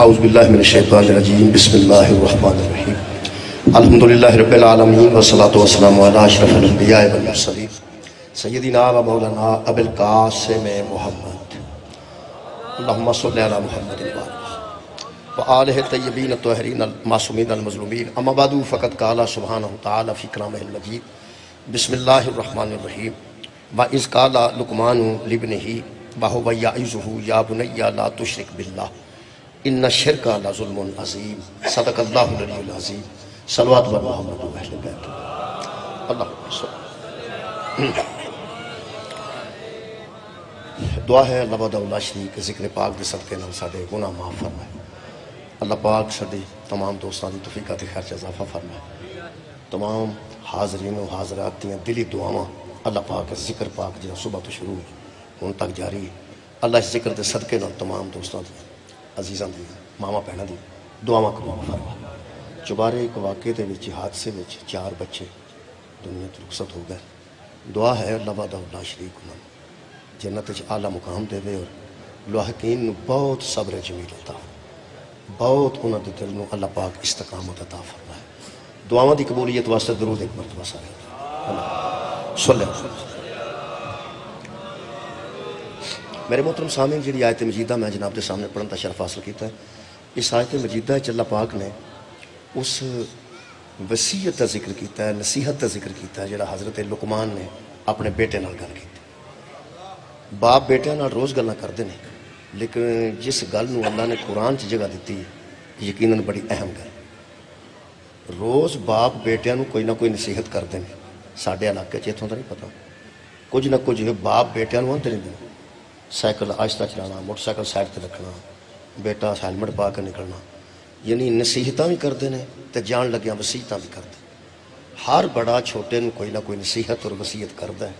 اعوذ باللہ من الشیطان الرجیم بسم اللہ الرحمن الرحیم الحمدللہ رب العالمین والصلاة والسلام علی اشرف الانبیاء والمرسلین سیدنا و مولانا ابی القاسم محمد اللہم صلی علی محمد وآلہ الطیبین الطاہرین المعصومین المظلومین اما بعد فقد قال سبحانہ تعالی فی کلامہ المجید بسم اللہ الرحمن الرحیم وَإِذْ قَالَ لُقْمَانُ لِابْنِهِ وَهُوَ يَعِظُهُ يَا بُنَيَّ لَا تُشْرِكْ بِاللَّهِ إِنَّ الشِّرْكَ لَظُلْمٌ عَظِيمٌ صدق اللہ العلی العظیم صلوات بر محمد و اہل بیت اللہ صلی دعا ہے اللہ وحدہ لا شریک کے ذکر پاک دے صدقے نال ساڈے گناہ معاف فرمائے اللہ پاک ساڈے تمام دوستاں دی توفیقات خیر چ اضافہ فرمائے تمام حاضرین و حاضرات دیاں دلی دعاواں اللہ پاک ذکر پاک جہاں صبح تو شروع ان تک جاری اللہ اس ذکر دے صدقے نال تمام دوستاں دی عزیزاں دی ماما بہناں دی دعاواں قبول فرما چوبارے ایک واقعے دے وچ حادثے وچ 4 بچے دنیا تو رخصت ہو گئے دعا ہے اللہ وحدہ لا شریک انہاں جنت وچ اعلیٰ مقام دے وے اور لاحقین نو بہت صبر جمیل عطا بہت انہاں دے دل نو اللہ پاک استقامت عطا فرمائے دعاواں دی قبولیت واسطے درود ایک مرتبہ سارے صلی اللہ علیہ وسلم میرے محترم سامعین جی آیت مجیدہ میں جناب کے سامنے پڑھن کا شرف حاصل کیتا ہے اس آیت مجیدہ اللہ پاک نے اس وصیت کا ذکر کیتا ہے نصیحت کا ذکر کیتا ہے جڑا حضرت لقمان نے اپنے بیٹے نال گل کی باپ بیٹے نال روز گلاں کردے نے لیکن جس گل نو اللہ نے قرآن چ جگہ دیتی یقیناً بڑی اہم گل روز باپ بیٹیاں نو کوئی نہ کوئی نصیحت کردے نے ساڈے علاقے چ اتوں کا نہیں پتا کچھ نہ کچھ باپ بیٹیاں نو آندے رہندے سائیکل آہستہ چلانا موٹر سائیکل سائڈ تے رکھنا بیٹا ہیلمٹ پا کے نکلنا یعنی نصیحتاں بھی کرتے ہیں تے جان لگیاں وصیتاں بھی کرتے ہر بڑا چھوٹے نو کوئی نہ کوئی نصیحت اور وصیت کرتا ہے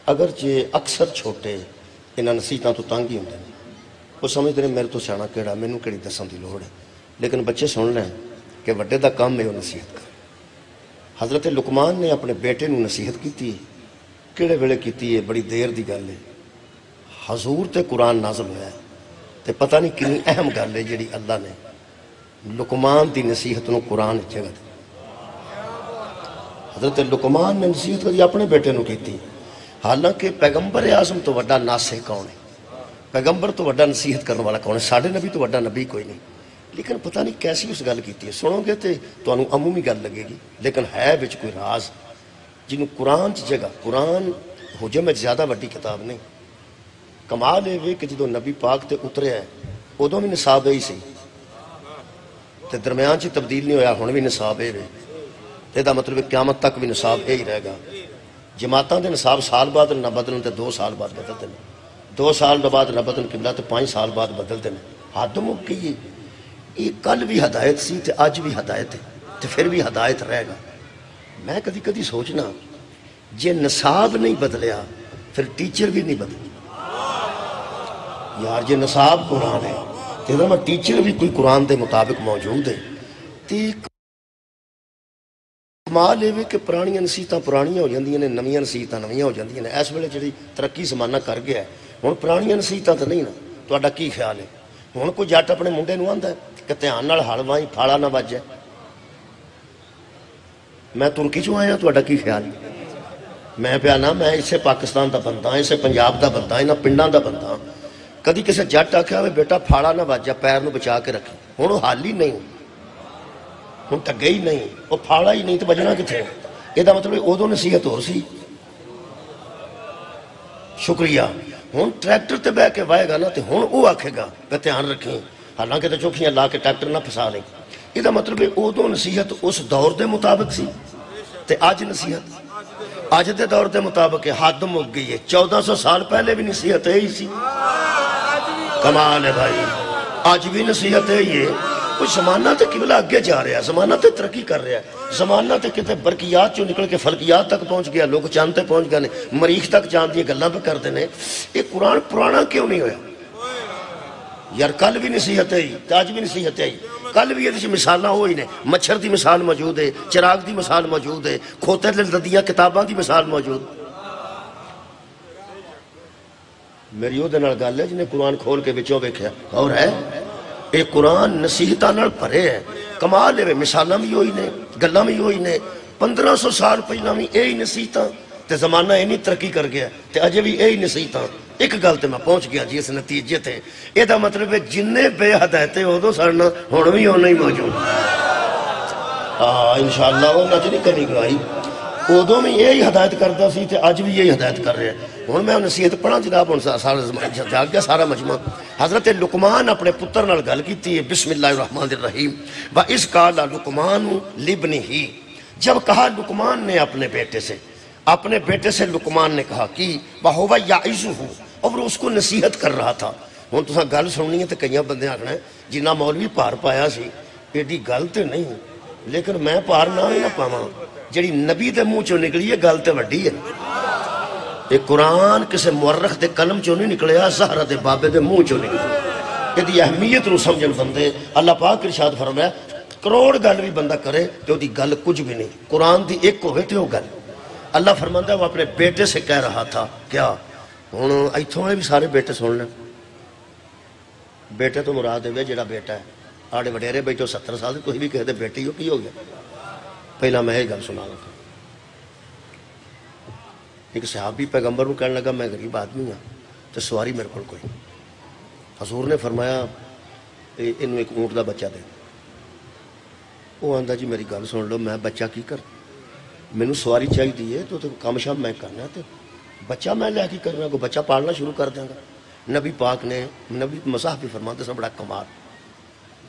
اگرچہ اکثر چھوٹے انہاں نصیحتاں تو تنگ ہی ہوندے ہیں وہ سمجھتے ہیں میرے تو سیاح کہڑا مینوں کہڑی دسن دی لوڑ ہے لیکن بچے سن لیں کہ وڈے دا کام ہے وہ نصیحت کر حضرت لقمان نے اپنے بیٹے نو نصیحت کیتی کیڑے ویلے کیتی ہے بڑی دیر دی گل ہے حضور تے قرآن نازل ہوا ہے تے پتہ نہیں کنی اہم گل ہے جڑی اللہ نے لقمان دی نصیحت نو قرآن جگہ دی حضرت لقمان نے نصیحت کری اپنے بیٹے نو کیتی حالانکہ پیغمبر اعظم تو وڈا ناصح کون ہے پیغمبر تو وڈا نصیحت کرنے والا کون ہے ساڈے نبی تو وڈا نبی کوئی نہیں لیکن پتہ نہیں کیسی اس گل کیتی ہے سنو گے تے تانوں عمومی گل لگے گی لیکن ہے وچ کوئی راز جنوں قرآن چ جگہ قرآن حجم میں زیادہ وڈی کتاب نہیں کمال ہے کہ جدو نبی پاک تے اترے ہے ادوں بھی نصاب ہی سی تے درمیان چ تبدیل نہیں ہویا ہن بھی نصاب ہے تے دا مطلب قیامت تک بھی نصاب ہی رہے گا جماعتاں دے نصاب سال بعد نہ بدلن تے 2 سال بعد بدلتے ہیں 2 سال بعد نہ بدلن قبلہ تے 5 سال بعد بدلتے ہیں حد مک گئی یہ کل بھی ہدایت سی تے اج بھی ہدایت ہے تے پھر بھی ہدایت رہے گا میں کدی کدی سوچنا جے نصاب نہیں بدلیا پھر ٹیچر بھی نہیں بدلے یار جے نصاب قرآن ہے تو میں ٹیچر بھی کوئی قرآن دے مطابق موجود ہے تے کمال ہے کہ پرانیاں نصیحتاں پرانیاں ہو جاندیاں نے نویاں نصیحتاں نویاں ہو جاندیاں نے اس ویلے جڑی ترقی زمانہ کر گیا ہے ہن پرانیاں نصیحتاں تے نہیں نا تہاڈا کی خیال ہے ہن کوئی جٹ اپنے منڈے نو آندا ہے کہ دھیان نال ہل وائی پھاڑا نہ وج جائے میں ترکی چوں آیا تہاڈا کی خیال ہے میں پیا نا میں اسے پاکستان دا بندہ ہاں اسے پنجاب دا بندہ ہاں انہاں پنڈاں دا بندہ ہاں کدی کسی جٹ آخیا ہوئے بیٹا پھاڑا نہ وجا پیر نو بچا کے رکھے ہوں وہ حال ہی نہیں ہوں ٹگے ہی نہیں وہ پھاڑا ہی نہیں تو بجنا کتنے یہ مطلب ادو نصیحت ہو سی شکریہ ہوں ٹریکٹر تے بہ کے وائے گا نا تو ہوں وہ آکھے گا کہ دھیان رکھیں حالانکہ تو چوکھیاں لا کے ٹریکٹر نہ پھسا لیں یہ مطلب ادو نصیحت اس دور دے مطابق سی تے اج نصیحت اج دے دور دے مطابق حد مک گئی ہے 1400 سال پہلے بھی نصیحت ہے ہی سی کمال ہے بھائی آج بھی نصیحت ہے یہ کوئی زمانہ تے قبلہ اگے جا رہا ہے زمانہ تے ترقی کر رہا ہے زمانہ تے کتے برقیات چوں نکل کے فلکیات تک پہنچ گیا لوگ چاند تے پہنچ گئے مریخ تک چاند دی گلاں پہ کرتے ہیں یہ قرآن پرانا کیوں نہیں ہویا یار کل بھی نصیحت ہے آج بھی نصیحت ہے کل بھی یہ مثالاں ہوئی نے مچھر دی مثال موجود ہے چراغ دی مثال موجود ہے کھوتے لدیاں کتاباں دی مثال موجود میری وہ گل ہے جنہیں قرآن کھول کے بچوں ویکھیا اور ہے یہ قرآن نصیحتاں نال بھرے ہے. کمال ہے مثالاں بھی ہوئی نے گلاں بھی ہوئی نے. 1500 سال پہلا بھی یہی نصیحتاں تے زمانہ اینی ترقی کر گیا تے اجے بھی یہی نصیحتاں. ایک گل تے میں پہنچ گیا جی اس نتیجے تے یہ دا مطلب ہے جننے بے ہدایتیں ادو سن ہن بھی اونا ہی موجود. انشاءاللہ انہاں چ نہیں کمی گائی. ادو بھی یہی ہدایت کرتا سی تے اج بھی یہی ہدایت کر رہے ہیں. ہن میں نصیحت پڑھا جناب ہن سارا جاگ گیا سارا مجمع. حضرت لقمان اپنے پتر نال گل کیتی ہے بسم اللہ الرحمن الرحیم. وَإِذْ قَالَ لُقْمَانُ لِابْنِهِ. جب کہا لقمان نے اپنے بیٹے سے لقمان نے کہا کہ وَهُوَ يَعِظُهُ اور اس کو نصیحت کر رہا تھا. ہن تساں گل سننی ہے تے کئی بندے آکھنا ہے جنہ مولوی پار پایا سی ایڈی گل تے نہیں لیکن میں پار نہ ہی نہ پاواں جڑی نبی دے منہ چوں نکلی ہے گل تے وڈی ہے. یہ قرآن کسے مورخ دے قلم چوں نہیں نکلیا زہرا دے بابے دے منہ چوں نکلیا. یہ اہمیت نو سمجھن بندے اللہ پاک ارشاد فرمایا کروڑ گل بھی بندہ کرے تو دی گل کچھ بھی نہیں. قرآن دی ایک ہوئے تے وہ گل. اللہ فرماتا ہے وہ اپنے بیٹے سے کہہ رہا تھا کیا. ہن ایتھوں بھی سارے بیٹے سن لیں. بیٹے تو مراد ہے جڑا بیٹا ہے آڑے وڈیرے بیٹھو 70 سال کوئی بھی کہتے بیٹی ہو کی ہو گیا. پہلا میں یہ گل سنا لگا. ایک صحابی پیغمبر کو کہنے لگا میں غریب آدمی ہوں تو سواری میرے کو کوئی. حضور نے فرمایا انہوں ایک اونٹ دا بچہ دے. وہ آندا جی میری گل سن لو میں بچہ کی کر میں نے سواری چاہیے تو کام شام میں کرنا تے بچہ میں لے کے کرنا کو بچہ پالنا شروع کر دیں گا. نبی پاک نے نبی مصاحب بھی فرماتے سن بڑا کمال.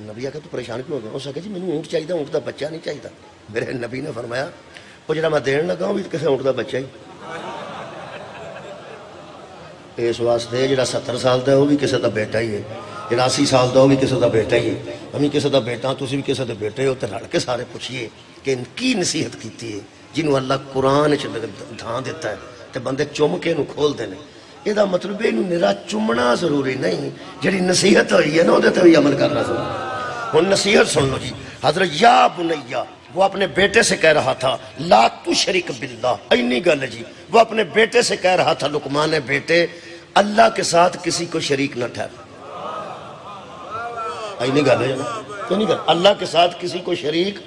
نبی آکھا تو پریشان کیوں ہو گیا. اس آکھا جی میں اونٹ چاہیے اونٹ دا بچہ نہیں چاہیے. میرے نبی نے فرمایا وہ جڑا میں دین لگا وہ بھی کسے اونٹ دا بچہ ہی. اس واسطے جڑا 70 سال دا ہے وہ بھی کسے دا بیٹا ہی ہے. جڑا 80 سال دا وہ بھی کسے دا بیٹا ہی ہے. ہمیں کسے دا بیٹا تسی بھی کسے دا بیٹے ہو تے رل کے سارے پوچھئے کہ ان کی نصیحت کیتی ہے جنہوں اللہ قرآن دھان دیتا ہے تے بندے چم کے انہوں کھول دینے. یہ دا مطلب ہے انہوں نرا چمنا ضروری نہیں جڑی نصیحت ہوئی ہے نا وہ بھی عمل کرنا ضروری. ہن نصیحت سن لو جی. حضرت یا بنیہ وہ اپنے بیٹے سے کہہ رہا تھا لا تشرک باللہ. اینی گل ہے جی. وہ اپنے بیٹے سے کہہ رہا تھا لقمان بیٹے اللہ کے ساتھ کسی کو شریک نہ ٹھہر. اینی گل ہے جی. اللہ کے ساتھ کسی کو شریک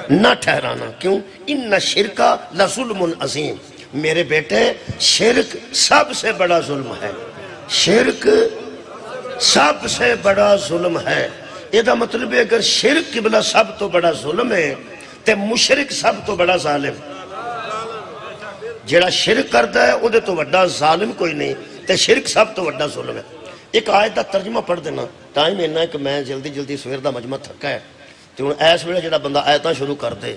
نہ ٹھہرانا. کیوں؟ ان شرکا لظلم عظیم. میرے بیٹے شرک سب سے بڑا ظلم ہے. شرک سب سے بڑا ظلم ہے. یہ دا مطلب ہے اگر شرک قبلہ سب تو بڑا ظلم ہے تے مشرک سب تو بڑا ظالم. جیڑا شرک کرتا ہے وہ دے تو بڑا ظالم کوئی نہیں تے شرک سب تو بڑا ظلم ہے. ایک آیت دا ترجمہ پڑھ دینا. ٹائم اینا ہے کہ میں جلدی سویر دا مجمع تھکا ہے تو ہن ایس ویلے جڑا بندہ آیتاں شروع کر دے.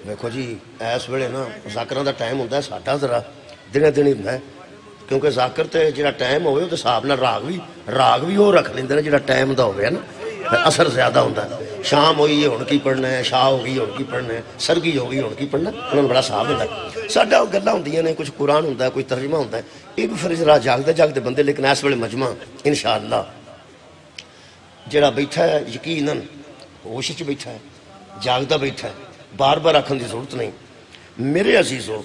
دیکھو جی ایس ویلے نا ذاکراں دا ٹائم ہوتا ہے ساڈا ذرا دنے ہوندا ہے کیونکہ ذاکر تے جڑا ٹائم ہوئے وہ حساب نال راگ بھی وہ رکھ لیندے نے جڑا ٹائم دا ہوئے نا اثر زیادہ ہوتا ہے. شام ہوئی ہن کی پڑھنا ہے شاہ ہو گئی ہن کی پڑھنا ہے سرگی ہو گئی ہن کی پڑھنا انہوں نے بڑا حساب ہوتا ہے. ساڈا گلاں ہوندیاں نے کچھ قرآن ہوتا ہے کوئی ترجمہ ہوتا ہے یہ بھی پھر ذرا جاگدے بندے. لیکن اس ویلے مجمع انشاءاللہ جڑا بیٹھا ہے یقیناً ہوش وچ بیٹھا ہے جاگدا بیٹھا ہے بار بار آکھن دی ضرورت نہیں. میرے عزیزو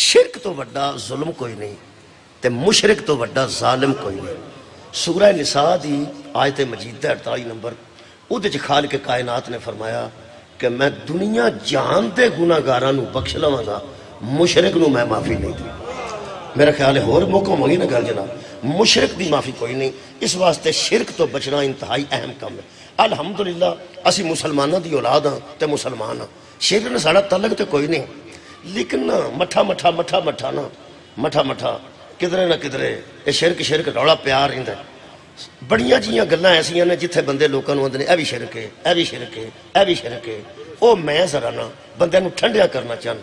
شرک تو بڑا ظلم کوئی نہیں تے مشرک تو بڑا ظالم کوئی نہیں. سورہ نساء دی آیت مجید 48 نمبر او دے خالق کائنات نے فرمایا کہ میں دنیا جان دے گناہگاراں نو بخش لواں گا مشرک نو میں معافی نہیں دی. میرا خیال ہے اور موقع ہوگی نا گل جناب. مشرک دی معافی کوئی نہیں. اس واسطے شرک تو بچنا انتہائی اہم کام ہے. الحمدللہ اسی مسلمانوں دی اولاد ہاں تے مسلمان ہاں. شرک نے ساڑا تعلق تے کوئی نہیں لیکن نا مٹھا کدھرے نہ کدھرے یہ شرک روڑا پیار رہندا ہے. بڑیاں جیاں گلاں ایسیاں نے جتھے بندے لوکاں نوں آندے نے اے بھی شرک ہے اے بھی شرک ہے اے بھی شرک ہے. او میں ذرا نا بندے نوں ٹھنڈیا کرنا چاہن.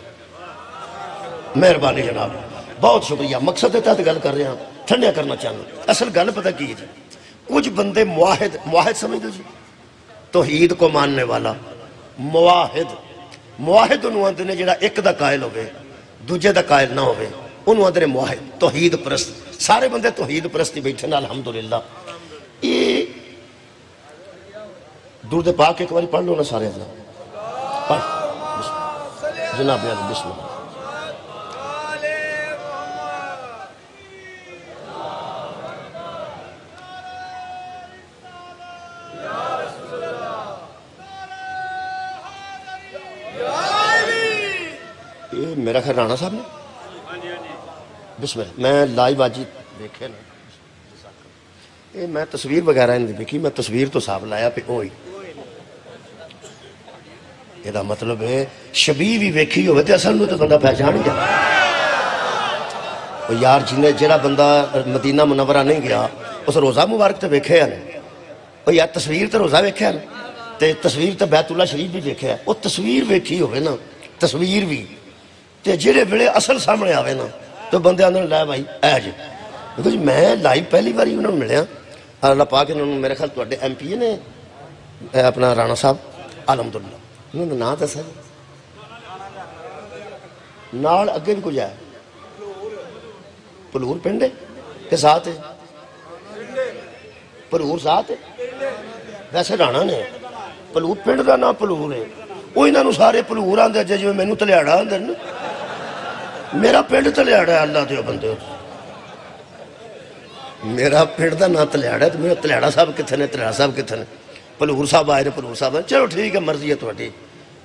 مہربانی جناب بہت شکریہ. مقصد ہے تحت گل کر رہے ہیں ٹھنڈیا کرنا چاہنا. اصل گل پتہ کی ہے جی کچھ بندے موحد سمجھ دو جی توحید کو ماننے والا موحد انہوں آندے نے جڑا ایک دا قائل ہوئے دوجے دا قائل نہ ہوئے انہوں آندے نے موحد توحید پرست. سارے بندے توحید پرستی بیٹھے نا الحمدللہ. یہ درود پاک ایک باری پڑھ لو نا سارے پڑھ جناب بسم اللہ. میرا خیر رانا صاحب نے بسم اللہ میں لائیو آج دیکھے نا یہ میں تصویر وغیرہ نہیں دیکھی میں تصویر تو صاحب لایا پہ ہوئی یہ مطلب ہے شبیہ بھی ویکھی ہوئے تو اصل میں تو بندہ پہچان جائے یار جنہیں جڑا بندہ مدینہ منورہ نہیں گیا اس روزہ مبارک تو ویکھے ہیں یار تصویر تو روزہ ویکھے ہیں تے تصویر تے بیت اللہ شریف بھی ویکھے ہے وہ تصویر ویکھی ہوئے نا تصویر بھی تے جڑے بڑے اصل سامنے آوے نا تو بندے آنے لائے بھائی اے جی دیکھو جی میں لائیو پہلی باری انہوں نے ملیا اللہ پاک انہوں نے میرے خیال تو ایم پی نے اپنا رانا صاحب الحمدللہ انہوں نے نا دسا نال اگے بھی کچھ ہے پلور پنڈ ہے کہ ساتھ ہے پلور ساتھ ہے ویسے رانا نے پلور پنڈ کا نام پلور ہے وہ انہوں سارے پلور آدھے جی جی مینو تلیاڑا آدھے نا میرا پنڈ تلیاڑا ہے اللہ دے بندے میرا پنڈ کا نام تلیاڑا ہے تو میرا تلیاڑا صاحب کتنے نے تلیاڑا صاحب کتنے پلور صاحب آئے نے پلور صاحب آئے چلو ٹھیک ہے مرضی ہے تھوڑی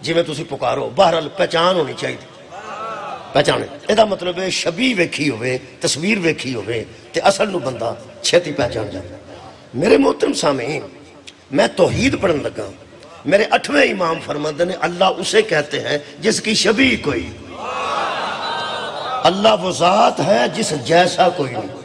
جی میں تسی پکارو بہرحال پہچان ہونی چاہیے پہچانے یہ مطلب ہے شبیہ ویکھی ہوئے تصویر ویکھی ہوئے تے اصل نو بندہ چھتی پہچان جاتا میرے محترم سامعین میں توحید پڑھن لگا میرے 8ویں امام فرماتے ہیں اللہ اسے کہتے ہیں جس کی شبیہ کوئی اللہ وہ ذات ہے جس جیسا کوئی نہیں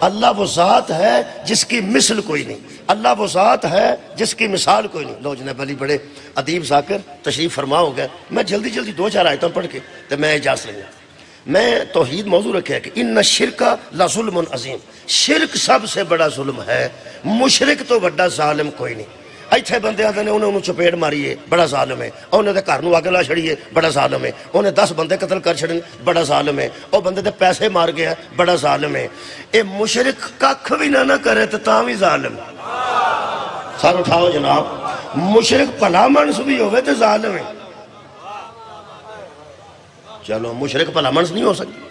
اللہ وہ ذات ہے جس کی مثل کوئی نہیں اللہ وہ ذات ہے جس کی مثال کوئی نہیں لو جناب علی بڑے ادیب ذاکر تشریف فرما ہو گئے میں جلدی جلدی 2-4 آیتیں پڑھ کے تو میں اجازت لیں گا میں توحید موضوع رکھا ہے کہ ان شرک لظلم عظیم شرک سب سے بڑا ظلم ہے مشرک تو بڑا ظالم کوئی نہیں ایتھے بندے آتے ہیں انہوں چپیڑ ماریے بڑا ظالم ہے انہوں نے گھر نو اگ لا چھڑیے بڑا ظالم ہے انہیں 10 بندے قتل کر چھڑن بڑا ظالم ہے وہ بندے تے پیسے مار گیا بڑا ظالم ہے اے مشرک ککھ بھی نہ کرے تو تاں بھی ظالم سر اٹھاؤ جناب مشرک بھلا منس بھی ہوئے تو ظالم ہے چلو مشرک بھلا منس نہیں ہو سکتی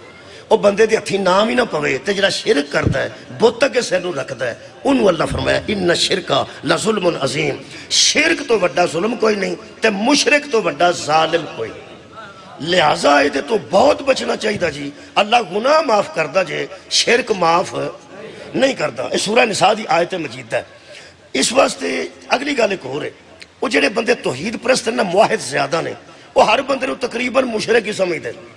وہ بندے دے ہتھی نام ہی نہ پوے تے جڑا شرک کرتا ہے بت کے سر نو رکھتا ہے انہوں اللہ فرمایا ان شرک لظلم عظیم شرک تو بڑا ظلم کوئی نہیں تے مشرک تو بڑا ظالم کوئی لہذا یہ تو بہت بچنا چاہیے جی اللہ گناہ معاف کرتا جے شرک معاف نہیں کرتا اس سورہ نساء دی آیت مجید ہے اس واسطے اگلی گل ایک ہو رہے وہ جڑے بندے توحید پرست ہیں نا موحد زیادہ نے وہ ہر بندے نو تقریباً مشرک ہی سمجھتے ہیں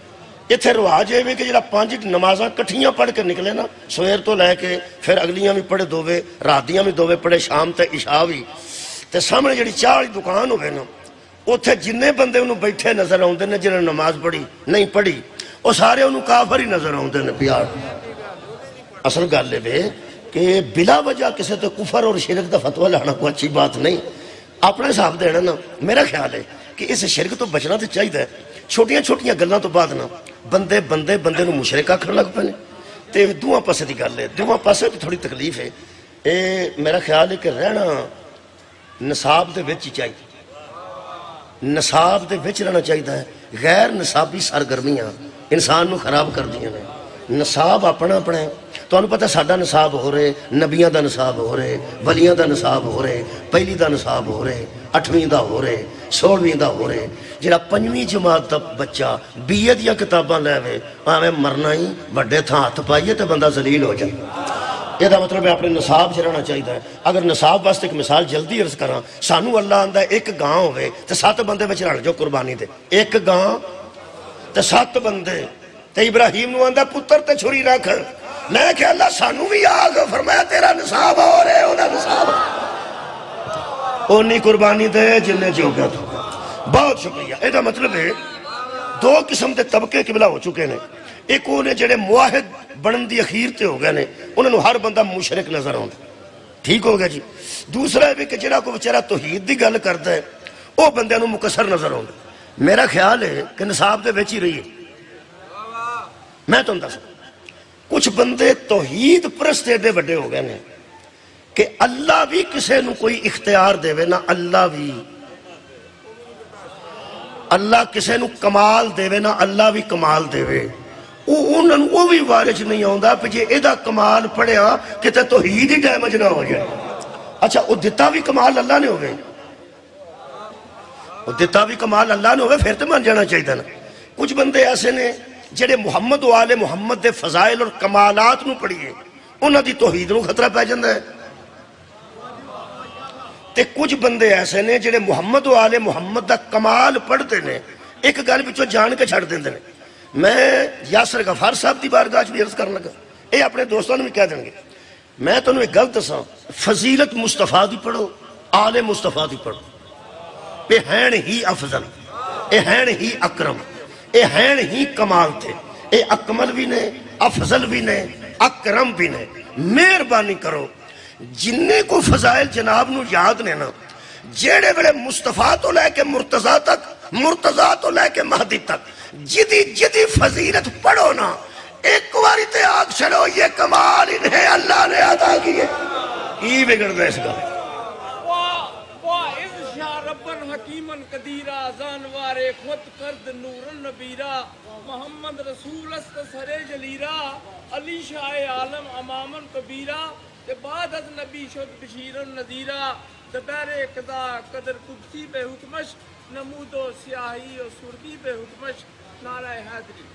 اتھے رواج ہے کہ جڑا 5 نمازاں کٹھیاں پڑھ کے نکلے نا سویر تو لے کے پھر اگلیاں بھی پڑھے دووے راتیاں بھی دووے پڑھے شام تے عشاء بھی تے سامنے جڑی چاہ والی دکان ہوئے نا اتھے جننے بندے انہوں بیٹھے نظر آؤندے نے جنہوں نماز پڑھی نہیں پڑھی وہ سارے انہوں کافر ہی نظر آؤندے نے پیار اصل گل ہے کہ بلا وجہ کسی تے کفر اور شرک دا فتوہ لانا کوئی اچھی بات نہیں اپنے صاحب دینا نا میرا خیال ہے کہ اس شرک تو بچنا تو چاہیے چھوٹیاں چھوٹیاں گلاں تو بعد نا بندے نو مشرک آکھن لگ پے تے دوواں پاسے دی گل ہے دوواں پاسے بھی تھوڑی تکلیف ہے اے میرا خیال ہے کہ رہنا نصاب دے وچ ہی چاہیے نصاب دے وچ رہنا چاہیے غیر نصابی سرگرمیاں انسان نو خراب کر دیاں نے نصاب اپنا اپنا ہے تو انہوں پتہ ساڈا نصاب ہو رہے نبیاں دا نصاب ہو رہے ولیاں دا نصاب ہو رہے پہلی دا نصاب ہو رہے 8ویں دا ہو رہے 16ویں دا ہو رہے جڑا 5ویں جماعت دا بچہ BA دیاں کتاباں لے وے آویں مرنا ہی بڑے تھاں ہاتھ پائیے تے بندہ ذلیل ہو جائے یہ دا مطلب ہے اپنے نصاب چ رہنا چاہیے اگر نصاب واسطے ایک مثال جلدی عرض کراں سانو اللہ آندا ہے ایک گاں ہوئے تے 7 بندے وچ رل جو قربانی دے ایک گاں تے 7 بندے تے ابراہیم نو آندا پتر تے چھری رکھ میں کہ اللہ سانو بھی آگ فرمایا تیرا نصاب ہو رہے ہونا نصاب اونی قربانی دے جننے جو گیا تو بہت شکریہ یہ دا مطلب ہے 2 قسم دے طبقے قبلہ ہو چکے نے ایک انہیں جڑے موحد بنن دی اخیر تے ہو گئے نے انہوں ہر بندہ مشرک نظر آؤں ٹھیک ہو گیا جی دوسرا ہے کہ جڑا کو بیچارہ توحید دی گل کرتا ہے وہ بندے نو مکسر نظر آؤں میرا خیال ہے کہ نصاب دے وچ ہی رہی ہے میں تو دس کچھ بندے توحید پرست ایڈے بڑے ہو گئے نے کہ اللہ بھی کسے نو کوئی اختیار دے وے نا اللہ کسے نو کمال دے وے نا اللہ بھی کمال دے وے وہ بھی وارج نہیں آؤں پہ جے ایدہ کمال پڑھیا کہ تے توحید ہی ڈیمج نہ ہو جائے اچھا وہ دیتا بھی کمال اللہ نے ہوئے وہ دیتا بھی کمال اللہ نے ہوئے پھر تو مان جانا چاہیے نا کچھ بندے ایسے نے جڑے محمد و آل محمد دے فضائل اور کمالات نو پڑھیے انہاں دی توحید نو خطرہ پہ جاندہ ہے، تے کچھ بندے ایسے نے جڑے محمد و آل محمد دا کمال پڑھتے نے ایک گل پچھو جان کے چھڑ دیندے نے۔ میں یاسر غفار صاحب دی بارگاہ بھی عرض کرنا گا، اے اپنے دوستوں نے بھی کہہ دیں گے، میں تو ایک گل دساں، فضیلت مصطفیٰ دی پڑھو، آل مصطفیٰ دی پڑھو، اے ہین ہی افضل، اے ہین ہی اکرم، اے ہین ہی کمال تھے، اے اکمل بھی نے، افضل بھی نے، اکرم بھی نے۔ مہربانی کرو جننے کو فضائل جناب نو یاد نے نا، جیڑے بڑے مصطفیٰ تو لے کے مرتضیٰ تک، مرتضیٰ تو لے کے مہدی تک جدی فضیلت پڑھو نا، ایک واری تے آگ چلو یہ کمال انہیں اللہ نے عطا کیے، ای بگڑ دے اس کا حکیمن قدیرہ زانوارے خود کرد نور نبیرہ محمد رسول است سر جلیرہ علی شاہ عالم امامن کبیرہ کہ بعد از نبی شد بشیر نذیرہ دبیر قضا قدر قدسی بے حکمش نمود و سیاہی و سردی بے حکمش نعرہ حیدری۔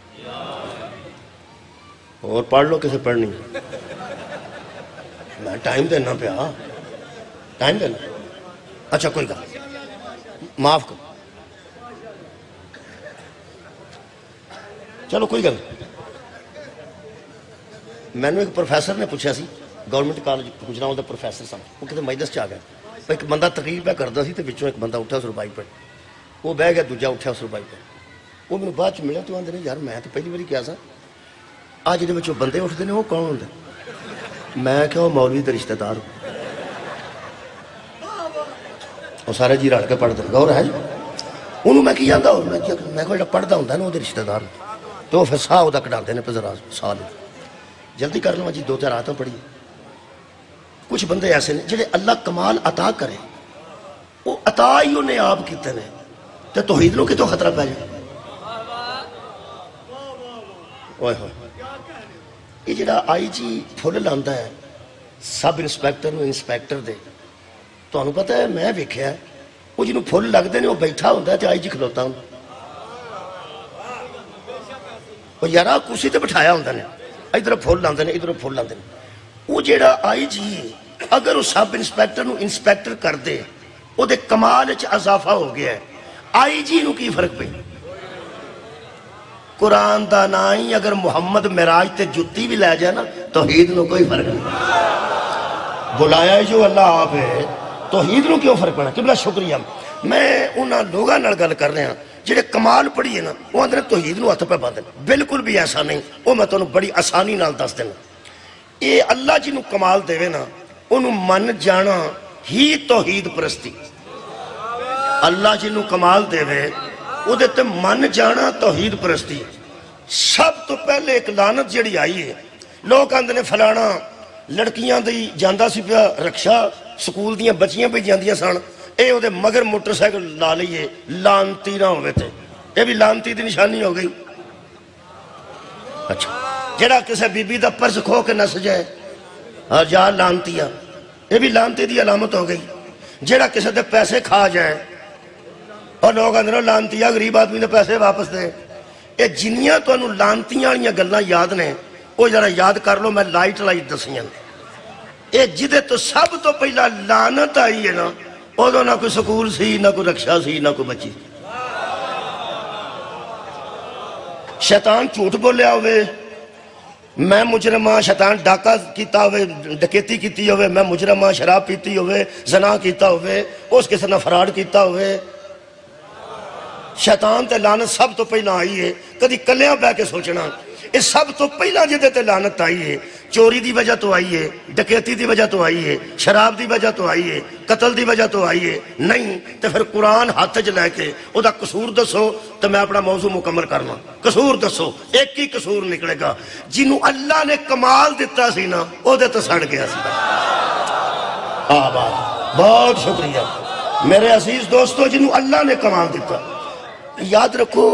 اور پڑھ لو کسے پڑھنی، میں ٹائم دینا پیا، ٹائم دینا، اچھا کوئی گا معاف کرو، چلو کوئی گل۔ میں نے ایک پروفیسر نے پوچھا سی گورنمنٹ کالج گجراں دا پروفیسر صاحب، وہ کتے مجلس چ آ گئے، ایک بندہ تقریر پہ کرتا سی تے وچوں ایک بندہ اٹھا اس ربائی پہ، وہ بہ گیا، دوجا اٹھا اس ربائی پہ، وہ میرے بعد چ ملیا تو آندے نے یار میں تو پہلی باری کیا سا آج جہاں بچوں بندے اٹھتے ہیں وہ کون ہوتے؟ میں کہ وہ مولوی دے رشتہ دار وہ سارے جی رل کے پڑھتے ہیں، غور ہے جی انہوں میں کی جانا، میں کہ پڑھتا ہوں نا وہ رشتہ دار تو پھر ساہ وہ کٹاتے ہیں، پھر ذرا سال جلدی کر لوں جی، 2-4 آیتیں پڑھی۔ کچھ بندے ایسے نے جڑے اللہ کمال عطا کرے وہ عطا ہی انہیں آپ کیتے ہیں تے توحید نو کتوں خطرہ پہ جائے۔ اوئے ہوئے یہ جڑا آئی جی پھل لاندہ ہے سب انسپیکٹر نو انسپیکٹر دے، تو انہوں پتہ ہے میں ویکھیا ہے وہ جنہوں پھل لگ دے نے وہ بیٹھا ہوندہ ہے تے آئی جی کھلوتا ہوں، وہ یارا کرسی تے بٹھایا ہوندہ نے، ادھر پھول لاندے نے، ادھر پھول لاندے نے، وہ جیڑا آئی جی اگر وہ سب انسپیکٹر نو انسپیکٹر کر دے وہ دے کمال اچھ اضافہ ہو گیا ہے، آئی جی نو کی فرق پہ؟ قرآن دا نائی اگر محمد معراج تے جتی بھی لے جائے نا توحید نو کوئی فرق نہیں، بلایا جو اللہ آپ ہے، توحید نو کیوں فرق پڑنا؟ قبلہ شکریہ۔ میں انہاں لوگاں نال گل کر رہے ہیں جڑے کمال پڑھیے نا وہ اندر توحید نو ہتھ پہ باندھن، بالکل بھی ایسا نہیں، وہ میں تانوں بڑی آسانی نال دس دینا۔ یہ اللہ جی نو کمال دے نا انہوں من جانا ہی توحید پرستی، اللہ جی نو کمال دے وہ دیتے من جانا توحید پرستی۔ سب تو پہلے ایک لعنت جڑی آئی ہے، لوگ آندے نے فلانا لڑکیاں دی جاندہ سی پیا رکشا، سکول دیاں بچیاں پہ جاندیاں سان، اے او دے مگر موٹر سائیکل لا لئیے لانتی نہ ہوئے تھے، یہ بھی لانتی دی نشانی ہو گئی۔ اچھا جڑا کسے بی بی دا پرس کھو کے نس جائے اور جا لانتیا، یہ بھی لانتی دی علامت ہو گئی۔ جڑا کسے دے پیسے کھا جائے اور لوگ اندروں لانتیا غریب آدمی نے پیسے واپس دے، یہ جنیاں تو انہوں لانتیاں والیاں گلاں یاد نے وہ ذرا یاد کر لو، میں لائٹ دسیاں۔ یہ جدے تو سب تو پہلا لعنت آئی ہے نا ادو نہ کوئی سکول سی، نہ کوئی رکشا سی، نہ کوئی بچی۔ شیطان جھوٹ بولیا ہوئے میں مجرم ہاں، شیطان ڈاکہ کیتا ہوئے، ڈکیتی کیتی ہوئے، میں مجرم ہاں، شراب پیتی ہوئے، زنا کیتا ہوئے، اس کسی نے فراڈ کیتا ہوئے، شیطان تے لعنت سب تو پہلا آئی ہے۔ کدی کلیاں بہ کے سوچنا یہ سب تو پہلا جدے تے لعنت آئی ہے، چوری دی وجہ تو آئی ہے، ڈکیتی دی وجہ تو آئی ہے، شراب دی وجہ تو آئی ہے، قتل دی وجہ تو آئی ہے، نہیں تو پھر قرآن ہاتھ چ لے کے او دا قصور دسو تو میں اپنا موضوع مکمل کرنا۔ قصور دسو، ایک ہی قصور نکلے گا، جنہوں اللہ نے کمال دیتا سی نا او دے تو سڑ گیا سی۔ آباد، بہت شکریہ میرے عزیز دوستو، جنہوں اللہ نے کمال دیتا۔ یاد رکھو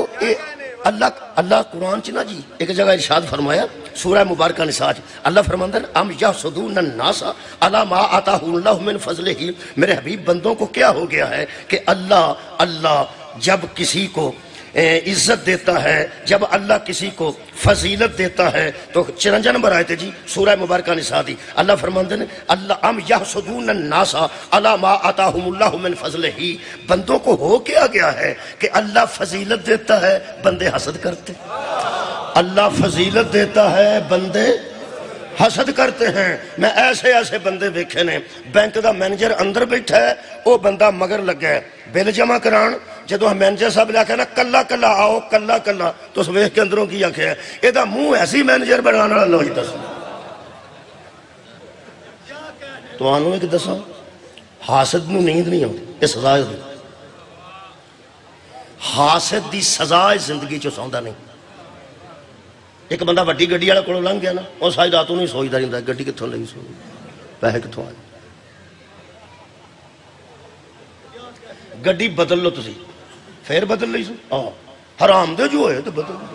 اللہ قرآن چنا جی ایک جگہ ارشاد فرمایا سورہ مبارکہ نساء، اللہ فرماندہ ہے ام یحسدون الناس علی ما آتاہم اللہ من فضلہ، میرے حبیب بندوں کو کیا ہو گیا ہے کہ اللہ جب کسی کو عزت دیتا ہے، جب اللہ کسی کو فضیلت دیتا ہے تو 54 نمبر آیت ہے جی سورہ مبارکہ نساء دی، اللہ فرماندے نے اللہ ام یحسدون الناس علی ما آتاہم اللہ من فضلہ، بندوں کو ہو کیا گیا ہے کہ اللہ فضیلت دیتا ہے بندے حسد کرتے، اللہ فضیلت دیتا ہے بندے حسد کرتے ہیں۔ میں ایسے ایسے بندے ویکھے نے، بینک دا مینیجر اندر بیٹھا ہے، وہ بندہ مگر لگا ہے بل جمع کران، جدو مینیجر صاحب لے کے نا کلا کلا آؤ کلا کلا، تو اس ویکھ کے اندروں کی آکھیا ہے یہ دا منہ ایسی مینیجر بنانا والا لو جی دس۔ تو آنو ایک دسا حاسد نو نیند نہیں آتی، یہ سزا ہے، حاسد دی سزا زندگی چو سوندا نہیں۔ ایک بندہ وڈی گڈی والا کولوں لنਘ گیا نا، وہ ساری رات نہیں سوچدا رہندا گڈی کتھوں لئی سو، پیسے کتھوں آئے، گڈی بدل لو تسی، پھر بدل لئی سو، حرام دے جو ہوئے تو بدل لو۔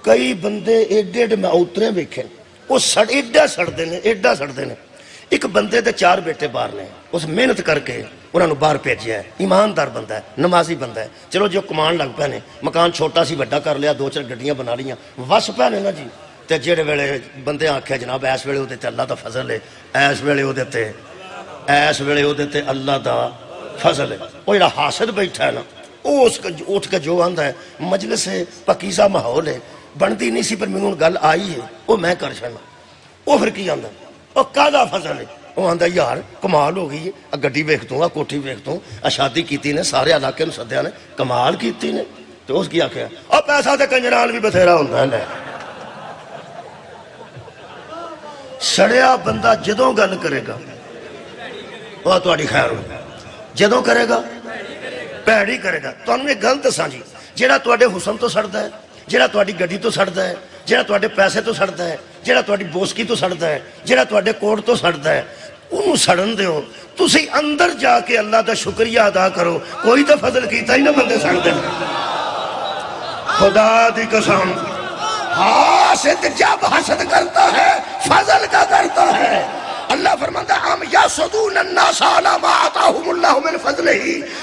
کئی بندے ایڈے ایڈے میں اترے ویکھے، وہ ایڈا سڑدے نے، ایڈا سڑدے نے۔ ایک بندے دے 4 بیٹے باہر نے، اس محنت کر کے انہوں نے باہر بھیجیا ہے، ایماندار بندہ ہے، نمازی بندہ ہے، چلو جو کمان لگ پے نے، مکان چھوٹا سی بڑا کر لیا، 2-4 گڈیاں بنا لیاں، وس پے نے نا جی۔ تے جڑے ویلے بندے آکھیا جناب اس ویلے وہ اللہ دا فضل ہے، اس ویلے وہ اللہ دا فضل ہے، وہ جڑا حاسد بیٹھا ہے نا، وہ اس اٹھ کے جو آندا ہے مجلس ہے، پکیزہ ماحول ہے، بنتی نہیں سی پر میں نے گل آئی ہے وہ میں کر چھڑنا، وہ پھر کی آندا وہ کادا فضل ہے، وہ آندا یار کمال ہو گئی ہے، گڈی ویکھتوں گا کوٹھی ویکھتوں، شادی کیتی نے، سارے علاقے نوں سدیا نے، کمال کیتی نے، تو اس کی آکھیا اور پیسہ تے کنجران بھی بتھیرا ہوندا ہے، لے سڑیا بندہ جدوں گل کرے گا وہ تہاڈی خیر ہو، جدوں کرے گا پیڑی کرے گا۔ تانوں ایک گل دساں جی، جہڑا تہاڈے حسن تو سڑدا ہے، جہڑا تہاڈی گڈی تو سڑدا ہے، جہڑا تہاڈے پیسے تو سڑدا ہے، جہڑا تہاڈی بوسکی تو سڑدا ہے، جہڑا تہاڈے کوٹ تو سڑدا ہے، انہوں سڑن دیو، تسی اندر جا کے اللہ دا شکریہ ادا کرو، کوئی تو فضل کیتا ہی نہ بندے سڑ دے۔ خدا دی قسم، حاسد جب حسد کرتا ہے فضل کا کرتا ہے۔ اللہ فرماتا ہے ہم یحسدون الناس علی ما آتاہم اللہ من فضلہ،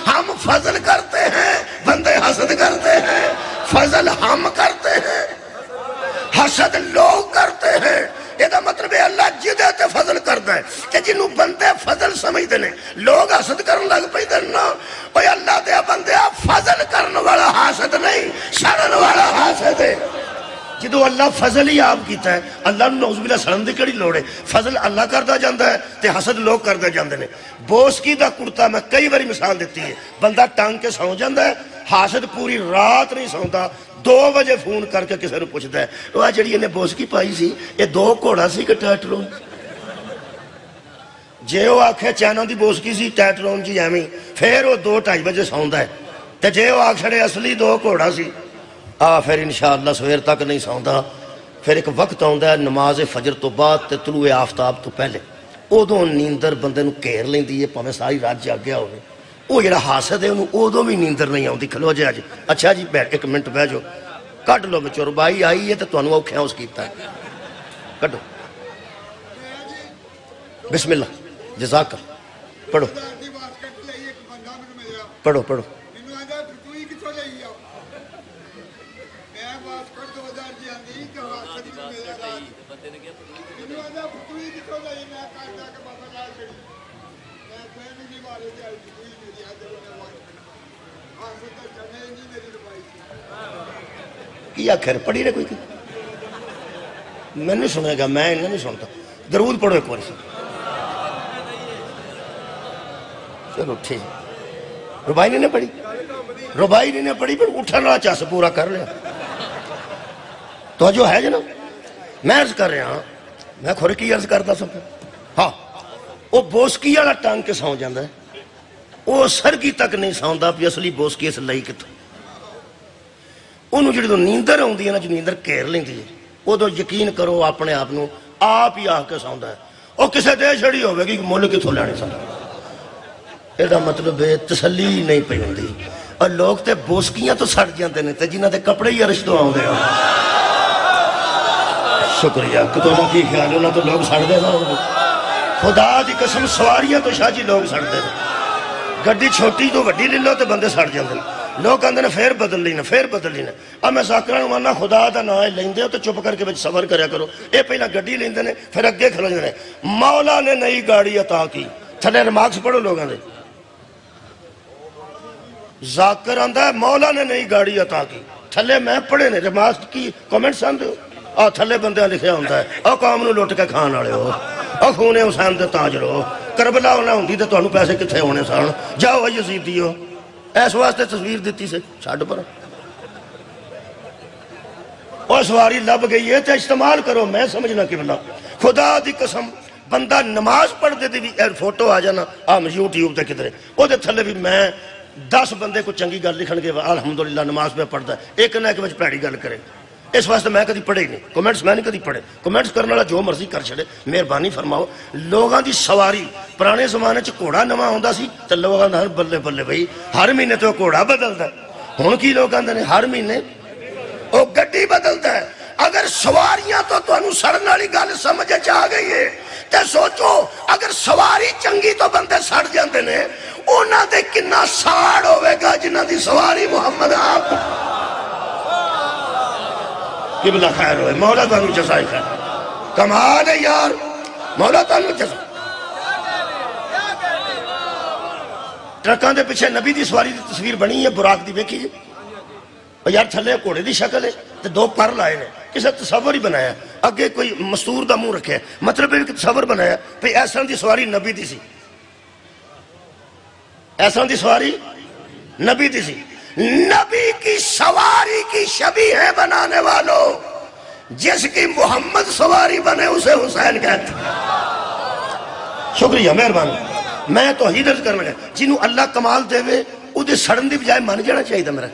ہم فضل کرتے ہیں بندے حسد کرتے ہیں، فضل ہم کرتے ہیں حسد لوگ کرتے ہیں۔ یہ مطلب ہے اللہ جدے تے فضل کرتا ہے کہ جنہوں بندے فضل سمجھتے ہیں، لوگ حسد کرن لگ پئی دینا، اوہ اللہ دے بندے فضل کرن والا حاسد نہیں، سڑن والا حاسد ہے۔ جدو اللہ فضل ہی آپ کیتا ہے، اللہ نعوذ باللہ سڑن دی کڑی لوڑے، فضل اللہ کردہ جاندہ ہے تے حسد لوگ کردہ جاندے نے۔ بوسکی دا کرتا میں کئی باری مثال دیتی ہے، بندہ ٹانگ کے سو جاندہ ہے، حاسد پوری رات نہیں سوندا، 2 بجے فون کر کے کسی نے پوچھتا ہے وہ جڑی انہیں بوسکی پائی سی یہ 2 گھوڑا سی کہ ٹیٹرون، جے وہ آکھے چینہ دی بوسکی سی ٹیٹرون جی ایمی، پھر وہ 2-2:30 بجے سوندا ہے، تے جے وہ آکھڑے اصلی 2 گھوڑا سی، پھر انشاءاللہ سویر تک نہیں سوندا۔ پھر ایک وقت آندا ہے نماز فجر تو بعد تے طلوع آفتاب تو پہلے، ادوں نیندر بندے نو گھیر لیندی ہے، پاویں ساری رات جاگیا ہوئے، وہ جڑا حاسد ہے انہوں ادوں بھی نیندر نہیں آتی۔ کھلو جی اج اچھا جی بیٹھ 1 منٹ بہ جو، کٹ لو بچو، ربائی آئی ہے تو تمہیں اوکھے اس کیتا ہے، کٹو بسم اللہ جزاک پڑھو پڑھو پڑھو۔ کیا خیر پڑھی رہے کوئی کی میں نہیں سنے گا، میں انہیں نہیں سنتا، درود پڑھو ایک بار سے، چلو ٹھیک۔ ربائی نے پڑھی، ربائی نے پڑھی پر اٹھنا چاس پورا کر لیا تو جو ہے جناب میں عرض کر رہا ہاں، میں کھوڑے کی عرض کرتا سب ہاں، وہ بوسکی والا ٹانگ کے سو جاندہ ہے، وہ سرگی تک نہیں سوندا پی اصلی بوسکی اس لئی کتوں، انہوں جڑی تو نیندر ہوندی ہے نا، جو نیندر گھیر لیندی ہے، وہ تو یقین کرو اپنے آپ نو آپ ہی آ کے سوندا ہے، وہ کسے دے چھڑی ہوئے گی مول کتوں لینے سوندا، یہ مطلب ہے تسلی نہیں پئی ہوندی۔ اور لوگ تے بوسکیاں تو سڑ جاندے نے تے جنہاں دے کپڑے ہی عرش تو آؤندے ہیں۔ شکریہ کہ تمہیں کی خیال ہونا تو لوگ سڑ دے گا، خدا دی قسم سواریاں تو شاہ جی لوگ سڑ دے گا، گڈی چھوٹی تو وڈی لے لو تو بندے سڑ جاندے نے لوگ کہندے نے پھر بدل لینا پھر بدل لینا اب میں ذاکراں نوں آنا خدا دا نام لیندے ہو تو چپ کر کے وچ صبر کریا کرو اے پہلا گڈی لیندے نے پھر اگے کھلو جاندے نے مولا نے نئی گاڑی عطا کی تھلے ریمارکس پڑھو لوگاں دے ذاکر آندا ہے مولا نے نئی گاڑی عطا کی تھلے میں پڑھے نے ریمارکس کی کمنٹس آندے ہو تھلے بندیاں لکھیا ہوندا ہے قوم نوں لٹ کے کھان والے ہو خون حسین دے تاجر ہو کربلا ہونا ہوندی تے تانوں پیسے کتھے ہونے سن جاؤ یزیدیو اس واسطے تصویر دیتی سے چھڈ پر اور سواری لب گئی ہے تے استعمال کرو میں سمجھنا قبلہ خدا دی قسم بندہ نماز پڑھ دے بھی فوٹو آ جانا یوٹیوب تے کدھر او دے تھلے بھی میں 10 بندے کو چنگی گل لکھن گے الحمدللہ نماز پہ پڑھدا ہے ایک نہ ایک وچ پیڑی گل کرے اس واسطے میں کدی پڑھے نہیں کمنٹس میں نہیں کدی پڑھے کمنٹس کرنے والا جو مرضی کر چھڑے مہربانی فرماؤ لوگاں دی سواری پرانے زمانے چ گھوڑا نواں ہوندا سی تے لوگاں دا بلے بلے بھئی ہر مہینے تو گھوڑا بدلدا ہے ہن کی لوگ آندے نے ہر مہینے او گڈی بدلدا ہے اگر سواریاں تو تانوں سڑن والی گل سمجھ آ گئی ہے تے سوچو اگر سواری چنگی تو بندے سڑ جاندے نے انہاں دے کنا ساڑ ہوے گا جنہاں دی سواری محمد آپ قبلہ خیر ہوئے مولا تانوں جزائے خیر کمال ہے یار مولا تانوں جزائے ٹرکاں دے پیچھے نبی دی سواری دی تصویر بنی ہے براق دی ویکھی جی یار تھلے گھوڑے دی شکل ہے تے 2 پر لائے نے کسے تصور ہی بنایا اگے کوئی مستور دا منہ رکھے مطلب ہے کہ تصور بنایا پہ ایسا دی سواری نبی دی سی ایسا دی سواری نبی دی سی نبی کی سواری کی شبیہ بنانے والوں جس کی محمد سواری بنے اسے حسین کہتے شکریہ مہربانی میں تو ہیدرز کرنے گا جنہوں اللہ کمال دے وے ادھے سڑن دی بجائے مان جانا چاہیے تھا میرا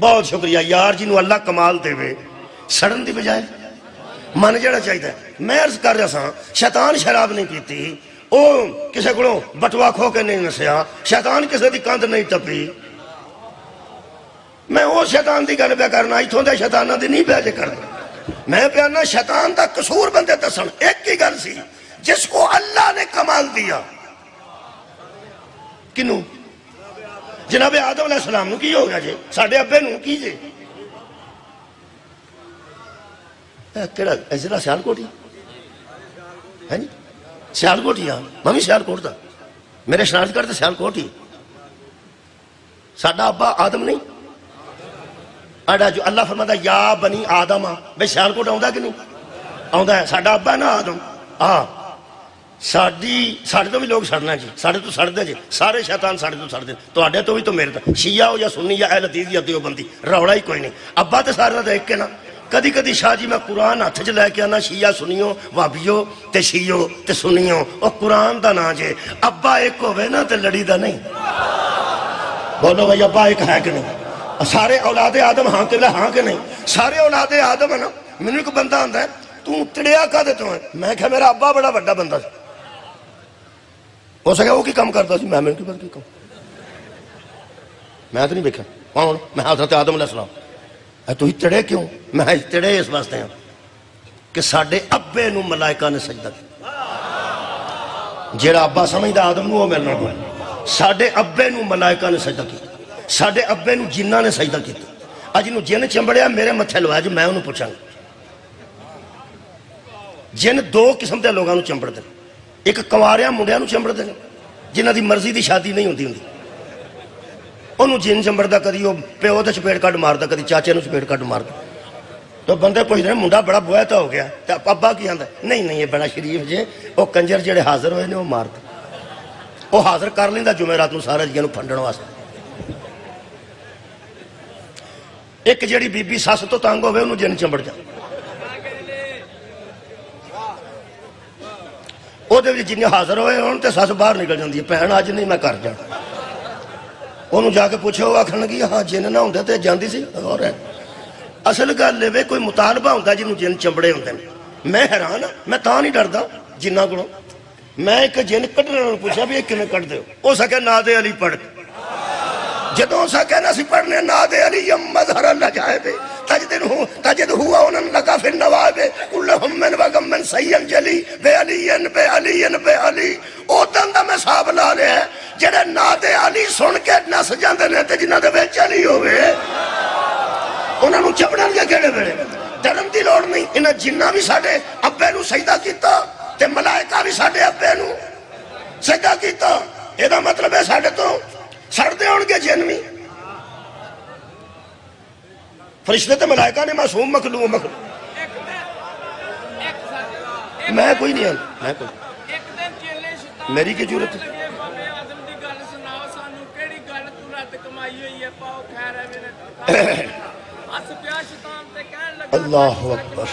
بہت شکریہ یار جنہوں اللہ کمال دے وے سڑن دی بجائے مان جانا چاہیے تھا میں عرض کر رہا سا شیطان شراب نہیں پیتی او کسے کڑوں بٹوا کھو کے نہیں نسیا شیطان کسے دی کاندھ نہیں ٹپی میں او شیطان دی گل پہ کرنا ایتھوں دے شیطانہ دی نہیں پہ جے کرنا میں پیانا شیطان دا قصور بندے دسن ایک کی گل سی جس کو اللہ نے کمال دیا کنوں جناب آدم علیہ السلام نو کی ہو گیا جے ساڑھے ابے نو کی جے کیڑا ایزرہ سیال کوٹی ہے جی سیال کوٹی ہاں ممی سیال کوٹ دا میرے شناخت کرتے سیال کوٹی ساڑھا ابا آدم نہیں اڑا جو اللہ فرماتا یا بنی آدم بے سیال کوٹ آؤں دا کہ نہیں آؤں دا ہے ساڑھا ابا نا آدم ساڑھے تو بھی لوگ سڑنا جی ساڑھے تو سڑ دے جی سارے شیطان ساڑھے تو سڑ دے تو آڑے تو بھی تو میرے تا شیعہ ہو یا سنی یا اہل حدیث یا دیوبندی روڑا ہی کوئی نہیں ابا تے سارے دیکھ کے نا کدی کدی شاہ جی میں قرآن ہاتھ چ لے کے آنا شیعہ سنیو وابیو تے شیعو تے سنیو اور قرآن دا نا جے ابا ایک ہوئے نا تے لڑی دا نہیں بولو بھائی ابا ایک ہے کہ نہیں سارے اولاد آدم ہاں کہ لے ہاں کہ نہیں سارے اولاد آدم ہے نا میں نے ایک بندہ آندہ ہے تو تڑیا کا دیتا ہے میں کہا میرا ابا بڑا بڑا بندہ تھا ہو سکے وہ کی کم کرتا سی میں کی بات کی کم میں تو نہیں بیکھا کون میں حضرت آدم علیہ السلام تو ہی تڑے کیوں میں تڑے اس واسطے ہیں کہ ساڑھے ابے نو ملائکہ نے سجدہ کیا جیڑا ابا سمجھدا آدم نو وہ ملنا کوئی ساڑھے ابے نو ملائکہ نے سجدہ کیا ساڑھے ابے نو جنہ نے سجدہ کیا اج نو جن چمبڑیا میرے متھے لوایا جو میں انہوں پوچھاں جن 2 قسم دے لوگاں نو چمبڑ دے ایک کنواریاں منڈیاں نو چمبڑ دے جنہ دی مرضی دی شادی نہیں ہوندی انہوں جن چمبڑدا کدی وہ پیو تے چپیڑ کڈ ماردا کدی چاچے نو چپیڑ کڈ ماردا تو بندے پوچھدے منڈا بڑا بوہتا ہو گیا تے ابا کی آندا نہیں نہیں یہ بڑا شریف جے او کنجر جڑے حاضر ہوئے نے وہ ماردا وہ حاضر کر لیندا جمعرات نو سارے جیاں نو پھنڈن واسطے ایک جڑی بی بی ساس تو تانگ ہوئے انہوں جن چمبڑ جا وہ دے جنہیں حاضر ہوئے انہوں تے ساس باہر نکل جاندی ہے پہن آج نہیں میں کر جانا انہوں جا کے پوچھے ہوا آکھن لگی ہاں جن نہ ہوندے تے جاندی سی اور ہے اصل گل لے کوئی مطالبہ ہوندا جنہوں جن چمبڑے ہوندے میں حیران میں تاں نہیں ڈردا جنہ کو میں ایک جن کٹنے انہوں پوچھا بھی ایک کمیں کٹ دے ہو سکے ناد علی پڑھ جدوں سکے نہ سی پڑھنے ناد علی یم مظہر اللہ جائے بے تجد ہوا انہوں لگا پھر نواب کل ہمن و غمن سیئن جلی بے علی او دن دا میں صاحب لا لیا ہے جڑے ناد علی سن کے نس جاندے نے تے جنہ دے وچ علی ہوئے انہوں نے چپڑن کے کہڑے بڑے ڈرن دی لوڑ نہیں. انہاں جنہ بھی ساڈے ابے نو سجدہ کیتا تے ملائکہ بھی ساڈے ابے نو سجدہ کیتا. یہ دا مطلب ہے ساڈے تو سڑدے ہون گے جن بھی. فرشتے تے ملائکہ نے معصوم مخلوق میں کوئی نہیں میں کوئی میری کی ضرورت ہے. اللہ اکبر.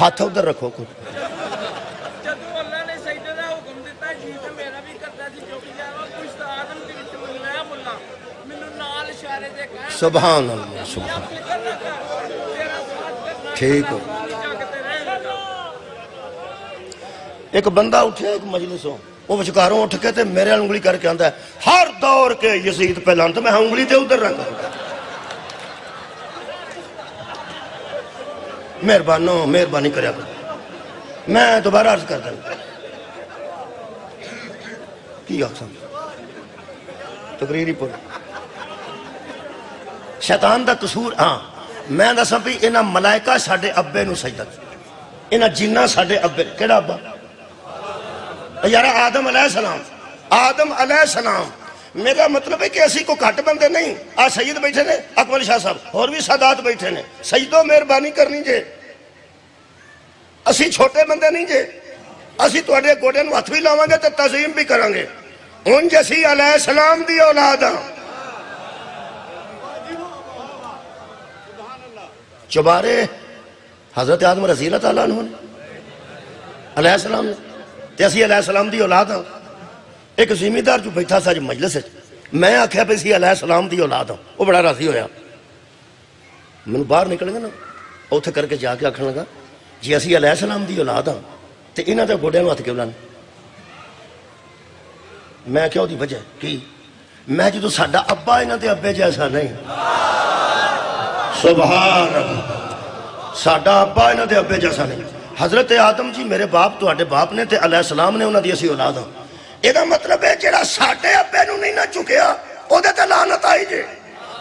ہاتھ ادھر رکھو کچھ. سبحان اللہ سبحان ٹھیک ہو. ایک بندہ اٹھیا ایک مجلسوں وہ وچکاروں اٹھ کے تے میرے انگلی کر کے آندا ہے ہر دور کے یزید پہ لعنت. میں انگلی تے ادھر رکھ مہربانی کریا کر. میں دوبارہ عرض کر دوں کی آخساں تقریر ہی پڑھ شیطان دا قصور. ہاں میں دساں بھی انہاں ملائکہ ساڈے ابے نو سجدہ انہاں جنہ ساڈے ابے کیڑا ابا یار آدم علیہ السلام. میرا مطلب ہے کہ اسی کو گھٹ بندے نہیں. آ سید بیٹھے نے اکمل شاہ صاحب اور بھی سادات بیٹھے نے. سجدو مہربانی کرنی جے اسی چھوٹے بندے نہیں جے. اسی تواڈے گوڈے نو ہتھ بھی لاواں گے تے تعظیم بھی کران گے. ہن جے اسی علیہ السلام دی اولاد ہاں چبارے حضرت آدم رضی اللہ تعالیٰ عنہ علیہ السلام نے تے اسی علیہ السلام دی اولاد ہاں. ایک زمیندار جو بیٹھا سا جو مجلس ہے میں آکھیا پہ اسی علیہ السلام دی اولاد ہاں. وہ بڑا راضی ہویا. میں باہر نکل گا نا اوتھے کر کے جا کے آکھن لگا جی اسی علیہ السلام دی اولاد ہاں تے انہاں دے گوڈیاں نوں ہتھ کیوں لانے. میں کیا دی وجہ کی میں جدوں ساڈا ابا انہاں دے ابے جیسا نہیں. سبحان اللہ. ساڈا ابا انہاں دے ابے جیسا نہیں. حضرت آدم جی میرے باپ تواڈے باپ نے تے علیہ السلام نے انہاں دی اسی اولاد ہاں. یہ دا مطلب ہے جڑا ساڈے ابے نو نہیں نہ چکیا او دے تے لعنت آئی جے.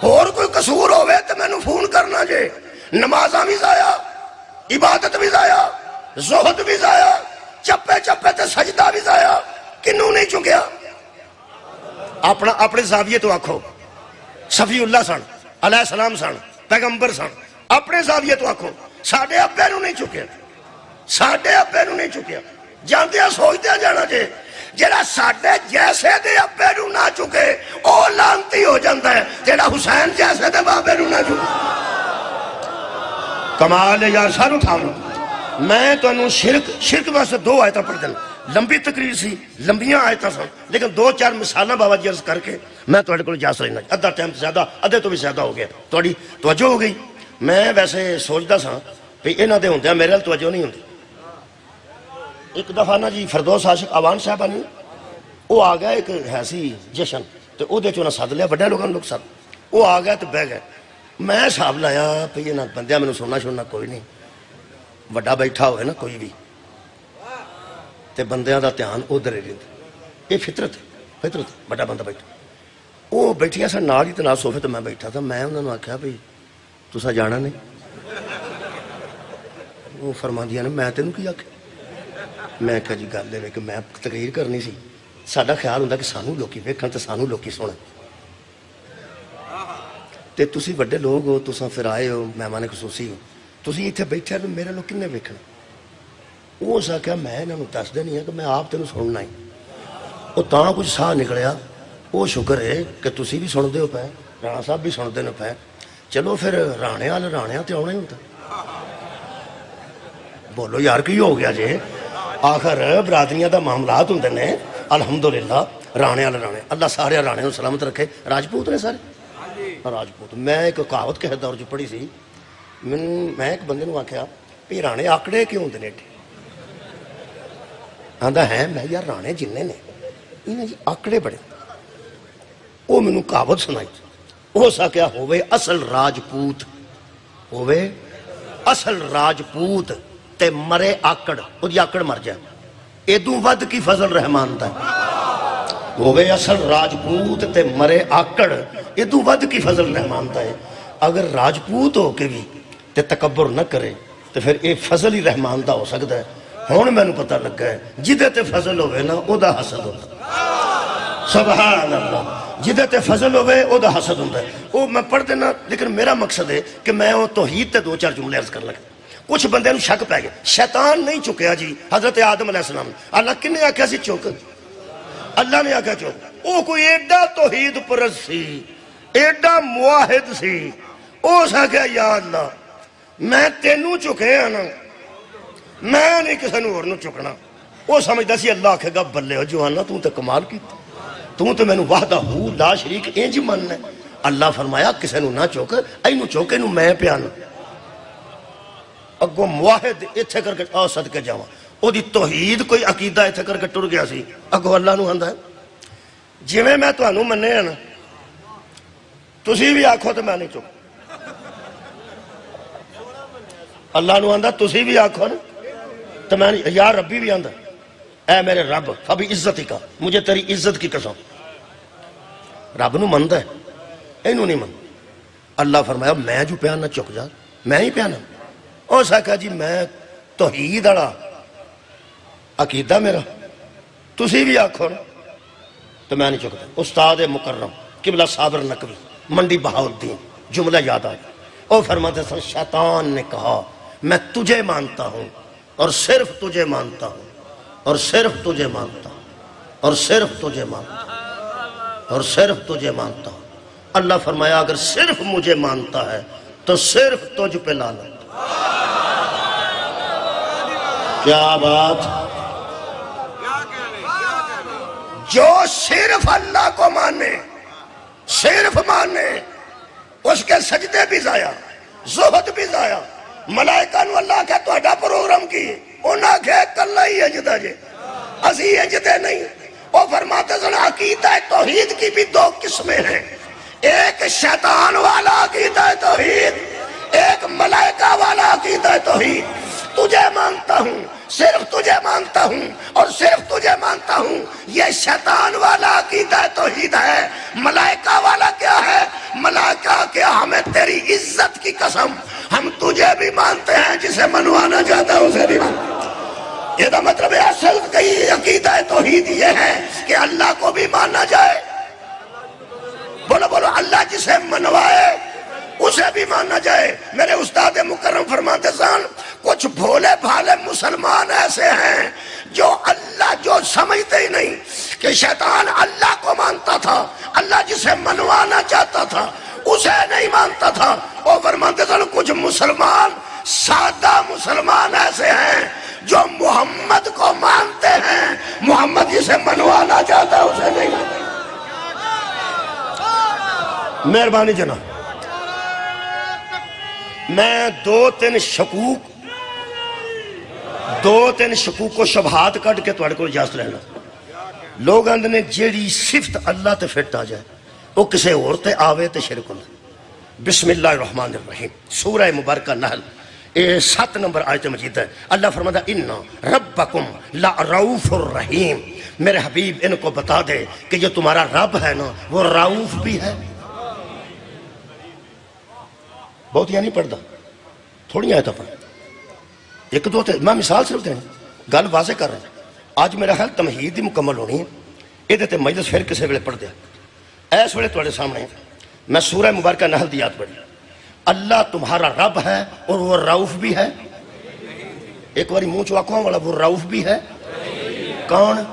اور کوئی قصور ہوئے تے مینوں فون کرنا جے. نمازاں بھی ضائع عبادت بھی ضائع زہد بھی ضائع چپے چپے تے سجدہ بھی ضائع. کنوں نہیں چکیا اپنے زاویے تو آکھو. صفی اللہ سن علیہ السلام سن پیغمبر سن. اپنے زاویے تو آکھو ساڈے ابے نو نہیں چکیا. ساڈے ابے نو نہیں چکیا. جاندیاں سوچدے جانا جے جڑا ساڈے جیسے دے ابے نو نہ چکے او لعنتی ہو جاندا ہے جڑا حسین جیسے دے بابے نو نہ چکے. کمال ہے یار ساروں تھامو. میں تو انہوں شرک واسطے 2 آیتاں پڑھ دیں. لمبی تقریر سی لمبیاں آیتاں سن لیکن 2-4 مثالاں بابا جی عرض کر کے میں تواڈے کول جا سکنا. ادھا ٹائم زیادہ ادھے تو بھی زیادہ ہو گیا. تواڈی توجہ ہو گئی. میں ویسے سوچدا سا بھی انہاں دے ہوندیاں میرے نال توجہ نہیں ہوندی. ایک دفعہ نا جی فردوس عاشق آوان صاحبہ نہیں وہ آ گیا ایک ہے سی جشن تو وہ دے چونا ساتھ لیا بڑے لوگوں لوگ ساتھ وہ آ گیا تو بہ گئے. میں صاحب لایا پہ یہ نہ بندیاں میں نے سننا کوئی نہیں. وڈا بیٹھا ہوئے نا کوئی بھی تے بندیاں دا دھیان ادھر ہی رہتا. یہ فطرت بڑا بندہ بیٹھا. وہ بیٹھیا سا نال ہی تے نال صوفے تے میں بیٹھا تھا. میں انہوں نے آکھیا بھئی تساں جانا نہیں. وہ فرماندیاں نے میں تینوں کی آکھیا. میں کہا جی گل ہے کہ میں تقریر کرنی سی. ساڈا خیال ہوندا کہ سانوں لوکی ویکھن تے سانوں لوکی سنن تے تسی وڈے لوگ ہو تساں پھر آئے ہو مہمان خصوصی ہو تسی ایتھے بیٹھے ہو میرے لوگ کنے ویکھنا. وہ اس آکھیا میں انہاں نوں دس دینی ہے کہ میں آپ تینوں سننا ہی. وہ تاں کچھ ساہ نکلیا. وہ شکر ہے کہ تسی بھی سن دے ہو پے رانا صاحب بھی سن دے نے پے. چلو پھر رانے تے آنا ہی ہوتا. بولو یار کی ہو گیا جی. آخر برادریاں دا معاملات ہوندے نے الحمدللہ. رانے اللہ سارے رانے نوں سلامت رکھے. راجپوت نے سارے راجپوت. میں ایک کہاوت کہے دور چ پڑھی سی. میں ایک بندے نوں آکھیا بھی رانے آکڑے کیوں ہوندے نے ایڈے. آندا ہے میں یار رانے جننے نے انہاں جی آکڑے بڑے. وہ مینوں کہاوت سنائی ہو سکیا ہوئے اصل راجپوت ہوئے اصل راجپوت تے مرے آکڑ وہ دی آکڑ مر جائے ایدوں ود کی فضل رحمان دا ہوئے اصل راجپوت تے مرے آکڑ ایدوں ود کی فضل رحمان دا ہے اگر راجپوت ہو کے بھی تے تکبر نہ کرے تو پھر اے فضل ہی رحمان دا ہو سکتا ہے ہون میں نے پتہ لگا ہے جدے تے فضل ہوئے نا او دا حسد ہوتا سبحان اللہ جدے تے فضل ہوئے او دا حسد ہوتا ہے او میں پڑھ دینا لیکن میرا مقصد ہے کہ میں وہ توحید تے دو چار جملے عرض کر لگا کچھ بندے نو شک پہ گئے شیطان نہیں چکیا جی حضرت آدم علیہ السلام اللہ کنے آکھیا سی چک اللہ نے آکھیا چک او کوئی ایڈا توحید پرست سی ایڈا موحد سی او سا کہا یا اللہ میں تینوں چکے ہیں نا میں نہیں کسی نور نو چکنا وہ سمجھتا سی اللہ آکھے گا بلے ہو جوانا تو تے کمال کی تو میں نو وحدہ ہو لا شریک اینج مننا اللہ فرمایا کسی نو نہ چوک اینو چوکے نو میں پیانا اگو موحد اتھے کر کے صدقے جاواں او دی توحید کوئی عقیدہ اتھے کر کے ٹر گیا سی اگو اللہ نو ہندا ہے جویں میں تانوں مننے ہیں نا تسی بھی آکھو تے میں نہیں چوک اللہ نو آندہ تسی بھی آکھو نا تو میں یا ربی بھی آندہ اے میرے رب فبی عزتی کا مجھے تیری عزت کی قسم رب نو مندہ ہے اینو نہیں مند اللہ فرمایا میں جو پیانا چک جا میں ہی پیانا او ساکھا جی میں توحید اڑا عقیدہ میرا تسی بھی آکھو نا تو میں نہیں چکتا استاد مکرم قبلہ صابر نقوی منڈی بہاؤالدین جملہ یاد آیا او فرماتے ہیں شیطان نے کہا میں تجھے مانتا ہوں اور صرف تجھے مانتا ہوں اور صرف تجھے مانتا ہوں اور صرف تجھے مانتا ہوں اور صرف تجھے مانتا ہوں اللہ فرمایا اگر صرف مجھے مانتا ہے تو صرف تجھ پہ لعنت کیا بات جو صرف اللہ کو مانے صرف مانے اس کے سجدے بھی ضائع زہد بھی ضائع ملائکہ نو اللہ کہا تو اڈا پروگرام کی انہاں کہا کلہ ہی اجدہ جے اسی اجدے نہیں وہ فرماتے ہیں عقیدہ توحید کی بھی دو قسمیں ہیں ایک شیطان والا عقیدہ توحید ایک ملائکہ والا عقیدہ توحید تجھے مانتا ہوں صرف تجھے مانتا ہوں اور صرف تجھے مانتا ہوں یہ شیطان والا عقیدہ توحید ہے ملائکہ والا کیا ہے ملائکہ کیا ہمیں تیری عزت کی قسم ہم تجھے بھی مانتے ہیں جسے منوانا چاہتا ہے اسے بھی مانتے ہیں یہ دا مطلب ہے اصل کئی عقیدہ توحید یہ ہے کہ اللہ کو بھی ماننا جائے بولو بولو اللہ جسے منوائے اسے بھی ماننا جائے میرے استاد مکرم فرماتے ہیں کچھ بھولے بھالے مسلمان ایسے ہیں جو اللہ جو سمجھتے ہی نہیں کہ شیطان اللہ کو مانتا تھا اللہ جسے منوانا چاہتا تھا اسے نہیں مانتا تھا وہ فرماتے ہیں کچھ مسلمان سادہ مسلمان ایسے ہیں جو محمد کو مانتے ہیں محمد جسے منوانا چاہتا ہے اسے نہیں مانتا مہربانی جناب میں دو تین شکوک و شبہات کٹ کے توڑے کو اجازت لینا لوگ اندر نے جیڑی صفت اللہ تے فٹ آ جائے وہ کسے اور تے آوے تے شرک ہونا بسم اللہ الرحمن الرحیم سورہ مبارکہ نحل 7 نمبر آیت مجید ہے اللہ فرماتا اِنَّا رَبَّكُمْ لَرَوْفُ الرَّحِيمِ میرے حبیب ان کو بتا دے کہ جو تمہارا رب ہے نا وہ رعوف بھی ہے بہت یہ نہیں پڑھتا تھوڑی آیتیں پڑھ ایک دو تے میں مثال صرف دیں گل واضح کر رہا ہوں آج میرا خیال تمہید ہی مکمل ہونی ہے یہ تے مجلس پھر کسے ویلے پڑھ دیا ایس ویلے تمہارے سامنے میں سورہ مبارکہ نحل دی یاد پڑھی اللہ تمہارا رب ہے اور وہ رعوف بھی ہے ایک باری منہ چواکوں والا وہ رعوف بھی ہے کون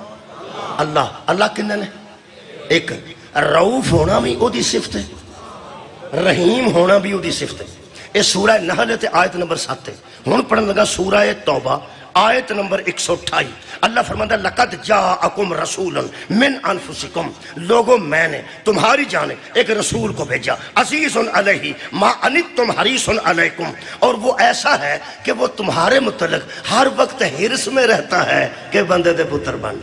اللہ اللہ کنے نے ایک رعوف ہونا بھی او دی صفت ہے رحیم ہونا بھی او دی صفت ہے یہ سورہ نحل تے آیت نمبر 7 ہے ہون پڑھن لگا سورہ توبہ آیت نمبر 128 اللہ فرماتا ہے لَقَدْ جَاءَكُمْ رَسُولٌ مِّنْ أَنفُسِكُمْ لوگوں میں نے تمہاری جانب ایک رسول کو بھیجا عزیزٌ علیہ ما عنتم حریصٌ علیکم اور وہ ایسا ہے کہ وہ تمہارے متعلق ہر وقت حرص میں رہتا ہے کہ بندے دے پتر بن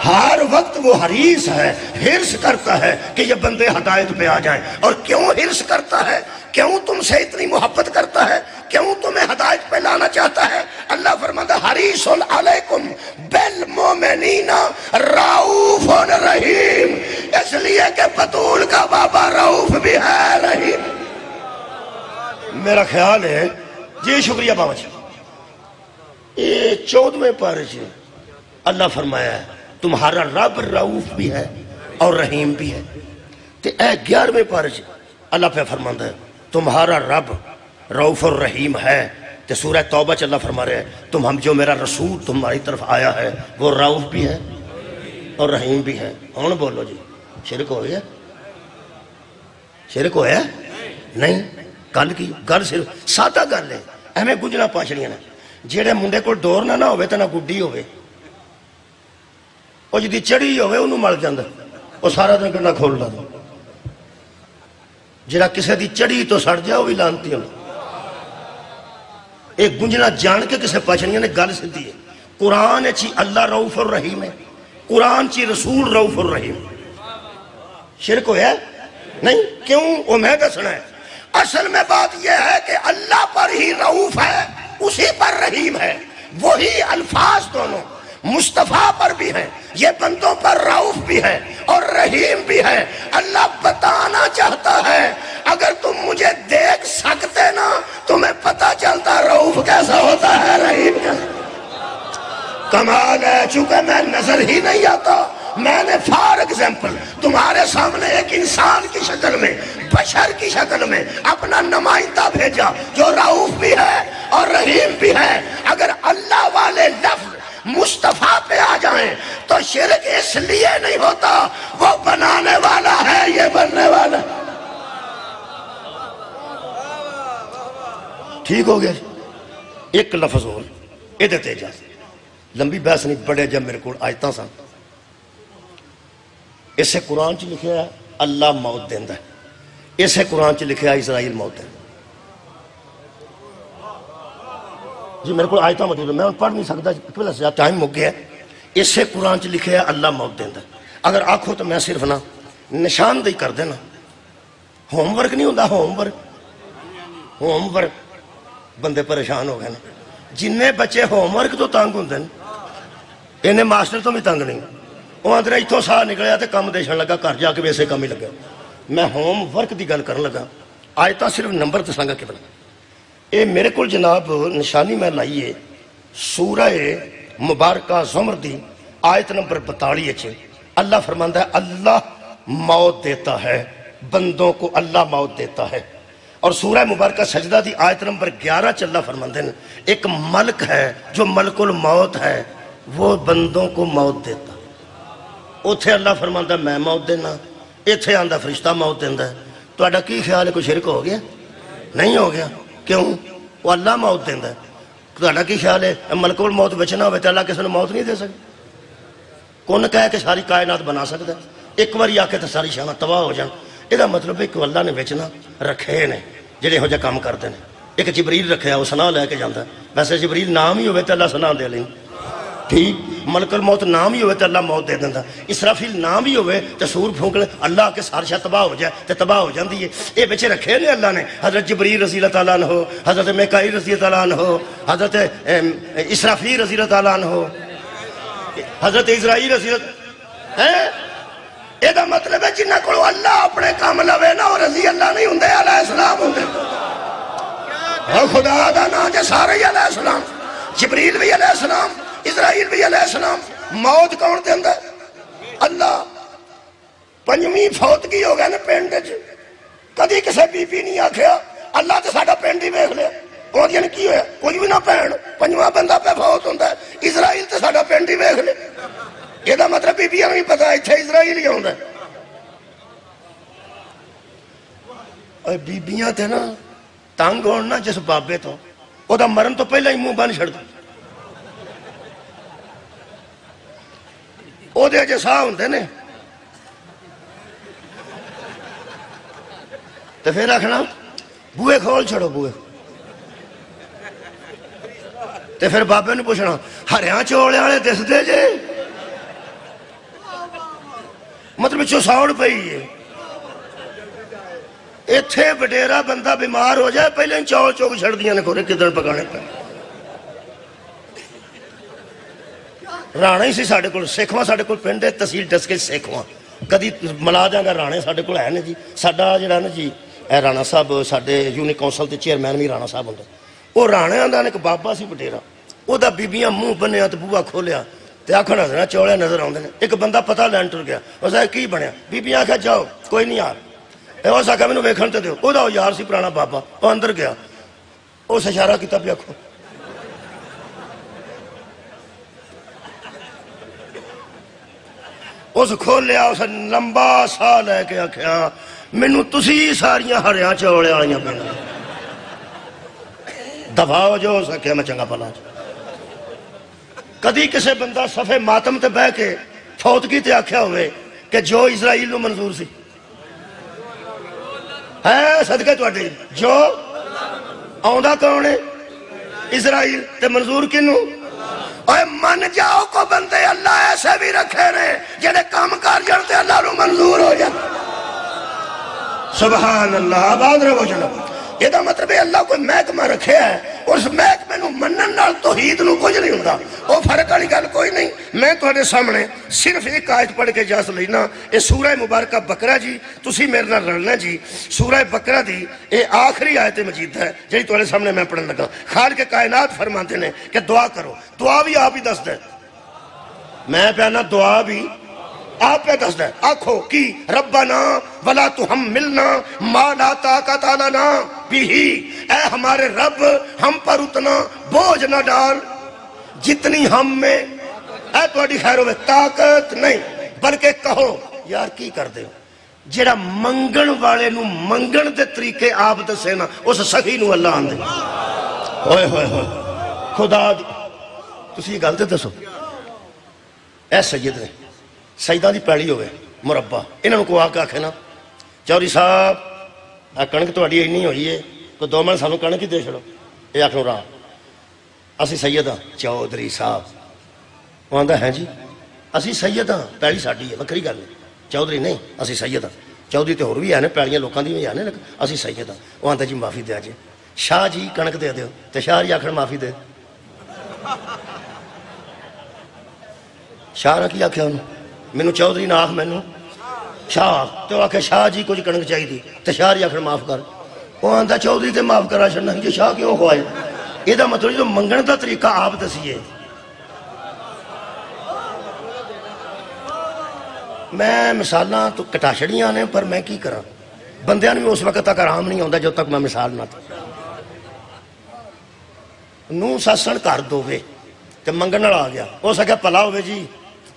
ہر وقت وہ حریص ہے، حرص کرتا ہے کہ یہ بندے ہدایت پہ آ جائیں۔ اور کیوں حرص کرتا ہے؟ کیوں تم سے اتنی محبت کرتا ہے؟ کیوں تمہیں ہدایت پہ لانا چاہتا ہے؟ اللہ فرماتا حریص علیکم بالمومنین رؤوف رحیم، اس لیے کہ بطول کا بابا رؤوف بھی ہے، رحیم۔ میرا خیال ہے جی، شکریہ بابا جی، یہ 14ویں پارے سے اللہ فرمایا ہے تمہارا رب رؤوف بھی ہے اور رحیم بھی ہے۔ تو اے 11ویں پارے سے اللہ پہ فرماتا ہے تمہارا رب رؤوف اور رحیم ہے۔ تو سورہ توبہ چ اللہ فرما رہے ہیں جو میرا رسول تمہاری طرف آیا ہے وہ رؤوف بھی ہے اور رحیم بھی ہے۔ ہوں بولو جی، شرک ہو گیا؟ شرک ہویا نہیں؟ گل صرف سادہ گل ہے، ایویں گجنا پانچڑیاں نے۔ جہے منڈے کو ڈور نہ ہوئے تو نہ گڈی ہوئے، وہ جدی چڑھی ہوئے انہوں مل جاندہ، وہ سارا دن کرنا کھول لا دو۔ جہاں کسے دی چڑھی تو سڑ جائے وہ بھی لانتی ہونا۔ ایک گنجنا جان کے کسے پانچڑیاں نے گل سدھی ہے۔ قرآن چی اللہ رؤوف الرحیم ہے، قرآن چی رسول رؤوف الرحیم۔ شرک ہویا ہے؟ نہیں، کیوں؟ وہ میں دسنا ہے۔ اصل میں بات یہ ہے کہ اللہ پر ہی رؤوف ہے، اسی پر رحیم ہے، وہی الفاظ دونوں مصطفیٰ پر بھی ہیں، یہ بندوں پر رؤوف بھی ہے اور رحیم بھی ہے۔ اللہ بتانا چاہتا ہے اگر تم مجھے دیکھ سکتے نا تمہیں پتہ چلتا رؤوف کیسا ہوتا ہے، رحیم کیسا۔ کمال ہے، چونکہ میں نظر ہی نہیں آتا، میں نے فار ایگزامپل تمہارے سامنے ایک انسان کی شکل میں، بشر کی شکل میں اپنا نمائندہ بھیجا جو رؤوف بھی ہے اور رحیم بھی ہے۔ اگر اللہ والے لفظ مصطفیٰ پہ آ جائیں تو شرک اس لیے نہیں ہوتا، وہ بنانے والا ہے، یہ بننے والا ہے۔ ٹھیک ہو گیا؟ ایک لفظ اور یہ دیتے اجازت، لمبی بحث نہیں، بڑے جب میرے کو آیتاں سن، اسے قرآن چ لکھا ہے اللہ موت دیندا ہے، اسے قرآن چ لکھا ہے اسرائیل موت دیندا ہے۔ جی میرے کو آیتاں موجود ہے، میں پڑھ نہیں سکتا، ٹائم مک گیا ہے۔ اسے قرآن چ لکھا ہے اللہ موت دیندا ہے۔ اگر آکھو تو میں صرف نا نشاندہی کر دینا، ہوم ورک نہیں ہوتا، ہوم ورک بندے پریشان ہو گئے نا۔ جنہیں بچے ہوم ورک تو تنگ ہوندے ہیں، انہیں ماسٹر تو بھی تنگ نہیں۔ وہ اندر اتوں ساہ نکلیا تو کم دیشن لگا، گھر جا کے ویسے کم ہی لگا۔ میں ہوم ورک دی گل کرن لگا، آیتاں صرف نمبر دساں گا کہ بنا اے میرے کو جناب نشانی میں لائیے سورہ مبارکہ زمر دی آیت نمبر 42 اللہ فرماندہ ہے اللہ موت دیتا ہے، بندوں کو اللہ موت دیتا ہے۔ اور سورہ مبارکہ سجدہ دی آیت نمبر 11 اللہ فرماندے ہیں ایک ملک ہے جو ملک الموت ہے، وہ بندوں کو موت دیتا۔ اتھے اللہ فرماندہ میں موت دینا، اتھے آندہ فرشتہ موت دینا ہے۔ تو اڈا کی خیال ہے کوئی شرک ہو گیا؟ نہیں ہو گیا، کیوں؟ وہ اللہ موت دینا ہے۔ تو اڈا کی خیال ہے ملک الموت بچنا ہوئے تو اللہ کسی نے موت نہیں دے سکتا؟ کون کہے کہ ساری کائنات بنا سکتا ہے؟ ایک باری آ کے تو ساری شانہ تباہ ہو جان۔ یہ مطلب ہے کہ اللہ نے بچنا رکھے نے جڑے ہو جا کام کرتے ہیں۔ ایک جبریل رکھے وہ سنا لے کے جاتا ہے، ویسے جبریل نام ہی ہوئے تو اللہ سنا دے لیں، ٹھیک؟ ملک الموت نام ہی ہوئے تو اللہ موت دے دینا، اسرافیل نام ہی ہوئے تو سور پھونک لے اللہ کے سار شاہ تباہ ہو جائے تو تباہ ہو جاندی ہے۔ یہ بچے رکھے نے اللہ نے، حضرت جبریل رضی اللہ تعالیٰ عنہ، حضرت میکائیل رضی اللہ تعالیٰ عنہ، حضرت اسرافیل رضی اللہ تعالیٰ عنہ، حضرت اسرائیل رضی اللہ ہے۔ یہ مطلب ہے جنہ کو اللہ اپنے کام لوے نا اور رضی اللہ نہیں ہوں علیہ السلام ہوں اور خدا دا نا جے سارے علیہ السلام، جبریل بھی علیہ السلام، اسرائیل بھی علیہ السلام۔ موت کون دیندہ ہے؟ اللہ۔ پنجویں فوتگی ہو گیا نا پینڈ چ، کدی کسے بی بی نہیں آکھیا اللہ تے ساڈا پینڈ ہی ویکھ لیا، وہ دین کی ہویا کچھ بھی نہ پین، پنجواں بندہ پہ فوت ہوتا ہے، اسرائیل تے ساڈا پینڈ ہی ویکھ لیا۔ یہ دا مطلب بی بیاں نہیں پتا اتھے اسرائیل ہی ہوندا ہے۔ اور بی بیاں تے نا تنگ ہون نا جس بابے تو او دا مرن تو پہلے ہی منہ بن چھڑ دے، او دے جے ساہ ہوندے نے تو پھر رکھنا بوئے کھول چھڑو بوئے، تو پھر بابے نے پوچھنا ہریاں چولے والے دس دے جے، مطلب چوساؤ پئی ہے اتنے وڈیرا بندہ بیمار ہو جائے پہلے چول چوک چھڑ دیا نے کھورے کدھر پکانے پہ رانے سی ساڑھے کل سیکھواں ساڑھے کل پنڈے تحصیل ڈس کے سیکھواں کدی ملا جاگا رانے ساڑھے کل ہے نا جی ساڑھا جڑا نا جی اے رانا صاحب ساڑھے یونی کونسل تے چیئرمین بھی رانا صاحب ہوندے وہ رانے آندہ ایک بابا سی وڈیرا وہ دا بیبیاں منہ بنیا تے بوہا کھولیا تے آکھا نظر چولے نظر آندے نے ایک بندہ پتہ لین ٹر گیا اس نے کی بنیا بیبیاں آکھا جاؤ کوئی نہیں یار اس آکھا میں نے ویکھن تے دیو وہ دا یار سی پرانا بابا وہ اندر گیا اس اشارہ کیتا پیا کھو اس کھول لیا اس لمبا سا لے کے آکھیا مینوں تسی ساریاں ہریاں چوڑے آئیاں پینا دفاع جو سکیا میں چنگا پلا کدی کسے بندہ صفحے ماتم تے بہ کے فوت کی تے آکھیا ہوئے کہ جو اسرائیل نو منظور سی ہے صدقے توڑے جو آؤندہ کون ہے اسرائیل تے منظور کنو اوہ من جاؤ کو بندے اللہ ایسے بھی رکھے رہے جنہیں کام کار جڑتے اللہ نو منظور ہو جائے سبحان اللہ آباد رہو جناب یہ دا مطلب ہے اللہ کوئی محکمہ رکھے ہے اس محکمے نو منن نال توحید نو کچھ نہیں ہوتا وہ فرق والی گل کوئی نہیں میں تہاڈے سامنے صرف ایک آیت پڑھ کے اجازت لینا یہ سورہ مبارکہ بقرہ جی تسی میرے نال رلنا جی سورہ بقرہ دی یہ آخری آیت مجید ہے جی تہاڈے سامنے میں پڑھن لگا خالق کائنات فرماتے ہیں کہ دعا کرو دعا بھی آپ ہی دس دے میں پہنا دعا بھی آپ پہ دس دے آنکھو کی ربنا ولا تحملنا ما لا طاقت لنا بھی اے ہمارے رب ہم پر اتنا بوجھ نہ ڈال جتنی ہم میں اے تہاڈی خیر ہوئے طاقت نہیں بلکہ کہو یار کی کر دے جیڑا منگن والے نو منگن دے طریقے آپ دسے نا اس سخی نو اللہ آن دے ہوئے ہوئے ہوئے خدا دی تسی یہ گلتے دسو اے سید نے سجدہ دی پیڑی ہوئے مربع انہوں کو آکا آکھے نا چوری صاحب کنک تو اڈی اینی ہوئی ہے کوئی 2 منٹ سانو کنک ہی دے چھڑو یہ آکھنو راہ اسی سید ہاں چودھری صاحب وہ آندہ ہیں جی اسی سید ہاں پیڑی ساڑی ہے وکری گل نہیں چودھری نہیں اسی سید ہاں چودھری تے ہور بھی آنے پیڑیاں لوکاں دی بھی آنے لیکن اسی سید ہاں وہ آندہ جی معافی دیا جی شاہ جی کنک دے دیو تے شاہ جی آکھن معافی دے شاہ نہ کی آکھیا انہوں مینوں چودھری نہ آکھ مینوں شاہ تو آکھے شاہ جی کچھ کنک چاہی دی تے شاہ جی آکھن معاف کر وہ آندہ چودھری تے معاف کرا چھڑنا یہ شاہ کیوں خوائے یہ دا مطلب جو منگن دا طریقہ آپ دسیے میں مثالاں تو کٹا چھڑیاں نے پر میں کی کرا بندیاں میں اس وقت تک آرام نہیں ہوندہ جو تک میں مثال نہ تھا نو ساسن کر دووے تے منگن آ گیا ہو سکے پلا ہوئے جی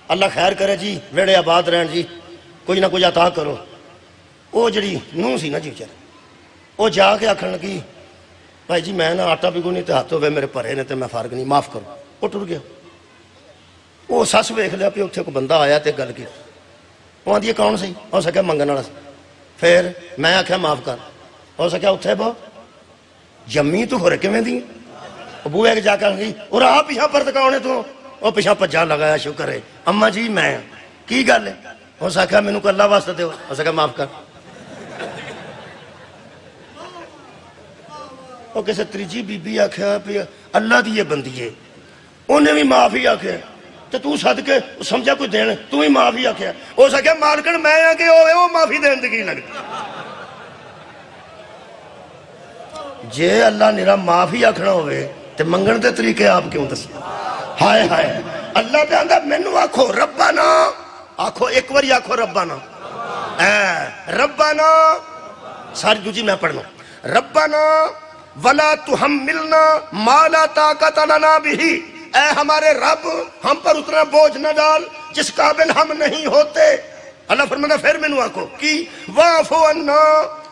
اللہ خیر کرے جی ویڑے آباد رہن جی کچھ نہ کچھ عطا کرو وہ جڑی نو سی نا جی چل وہ جا کے آکھن لگی بھائی جی میں نا آٹا بھی نہیں تے ہاتھ ہوئے میرے پرے نے تے میں فارغ نہیں معاف کرو وہ ٹر گیا وہ سس ویکھ لیا پہ اتنے کو بندہ آیا تے گل کی وہ آدھی کون سی ہو سکیا منگن والا سی پھر میں آکھیا معاف کر ہو سکیا اتنے بہو جمی تو ہو رہے کیویں دی بوئے کے جا کر گئی اور آپ پیچھا پرتکاؤنے تو وہ پیچھا پجا لگایا شکر ہے اماں جی میں کی گل ہے ہو سکیا مینوں کو اللہ واسطے دے ہو سکیا معاف کر وہ کسے تریجی بی بی آکھیا پہ اللہ دی یہ بندی ہے انہیں بھی معاف ہی آکھیا تو تو صدقے سمجھا کوئی دین تو ہی معاف ہی آکھیا ہو سکیا مالکن میں آکے ہوئے وہ معافی دین دے کی لگتی جے اللہ نرا معافی آکھنا ہوئے تے منگن دے طریقے آپ کیوں دسی ہائے ہائے اللہ پہ آندہ مینو آکھو ربنا آکھو ایک واری آکھو ربنا ربنا ساری دوجی میں پڑھنا ربنا ولا تحملنا ما لا طاقت لنا بھی اے ہمارے رب ہم پر اتنا بوجھ نہ ڈال جس قابل ہم نہیں ہوتے اللہ فرمانا پھر مینو آکھو کی واعفو عنا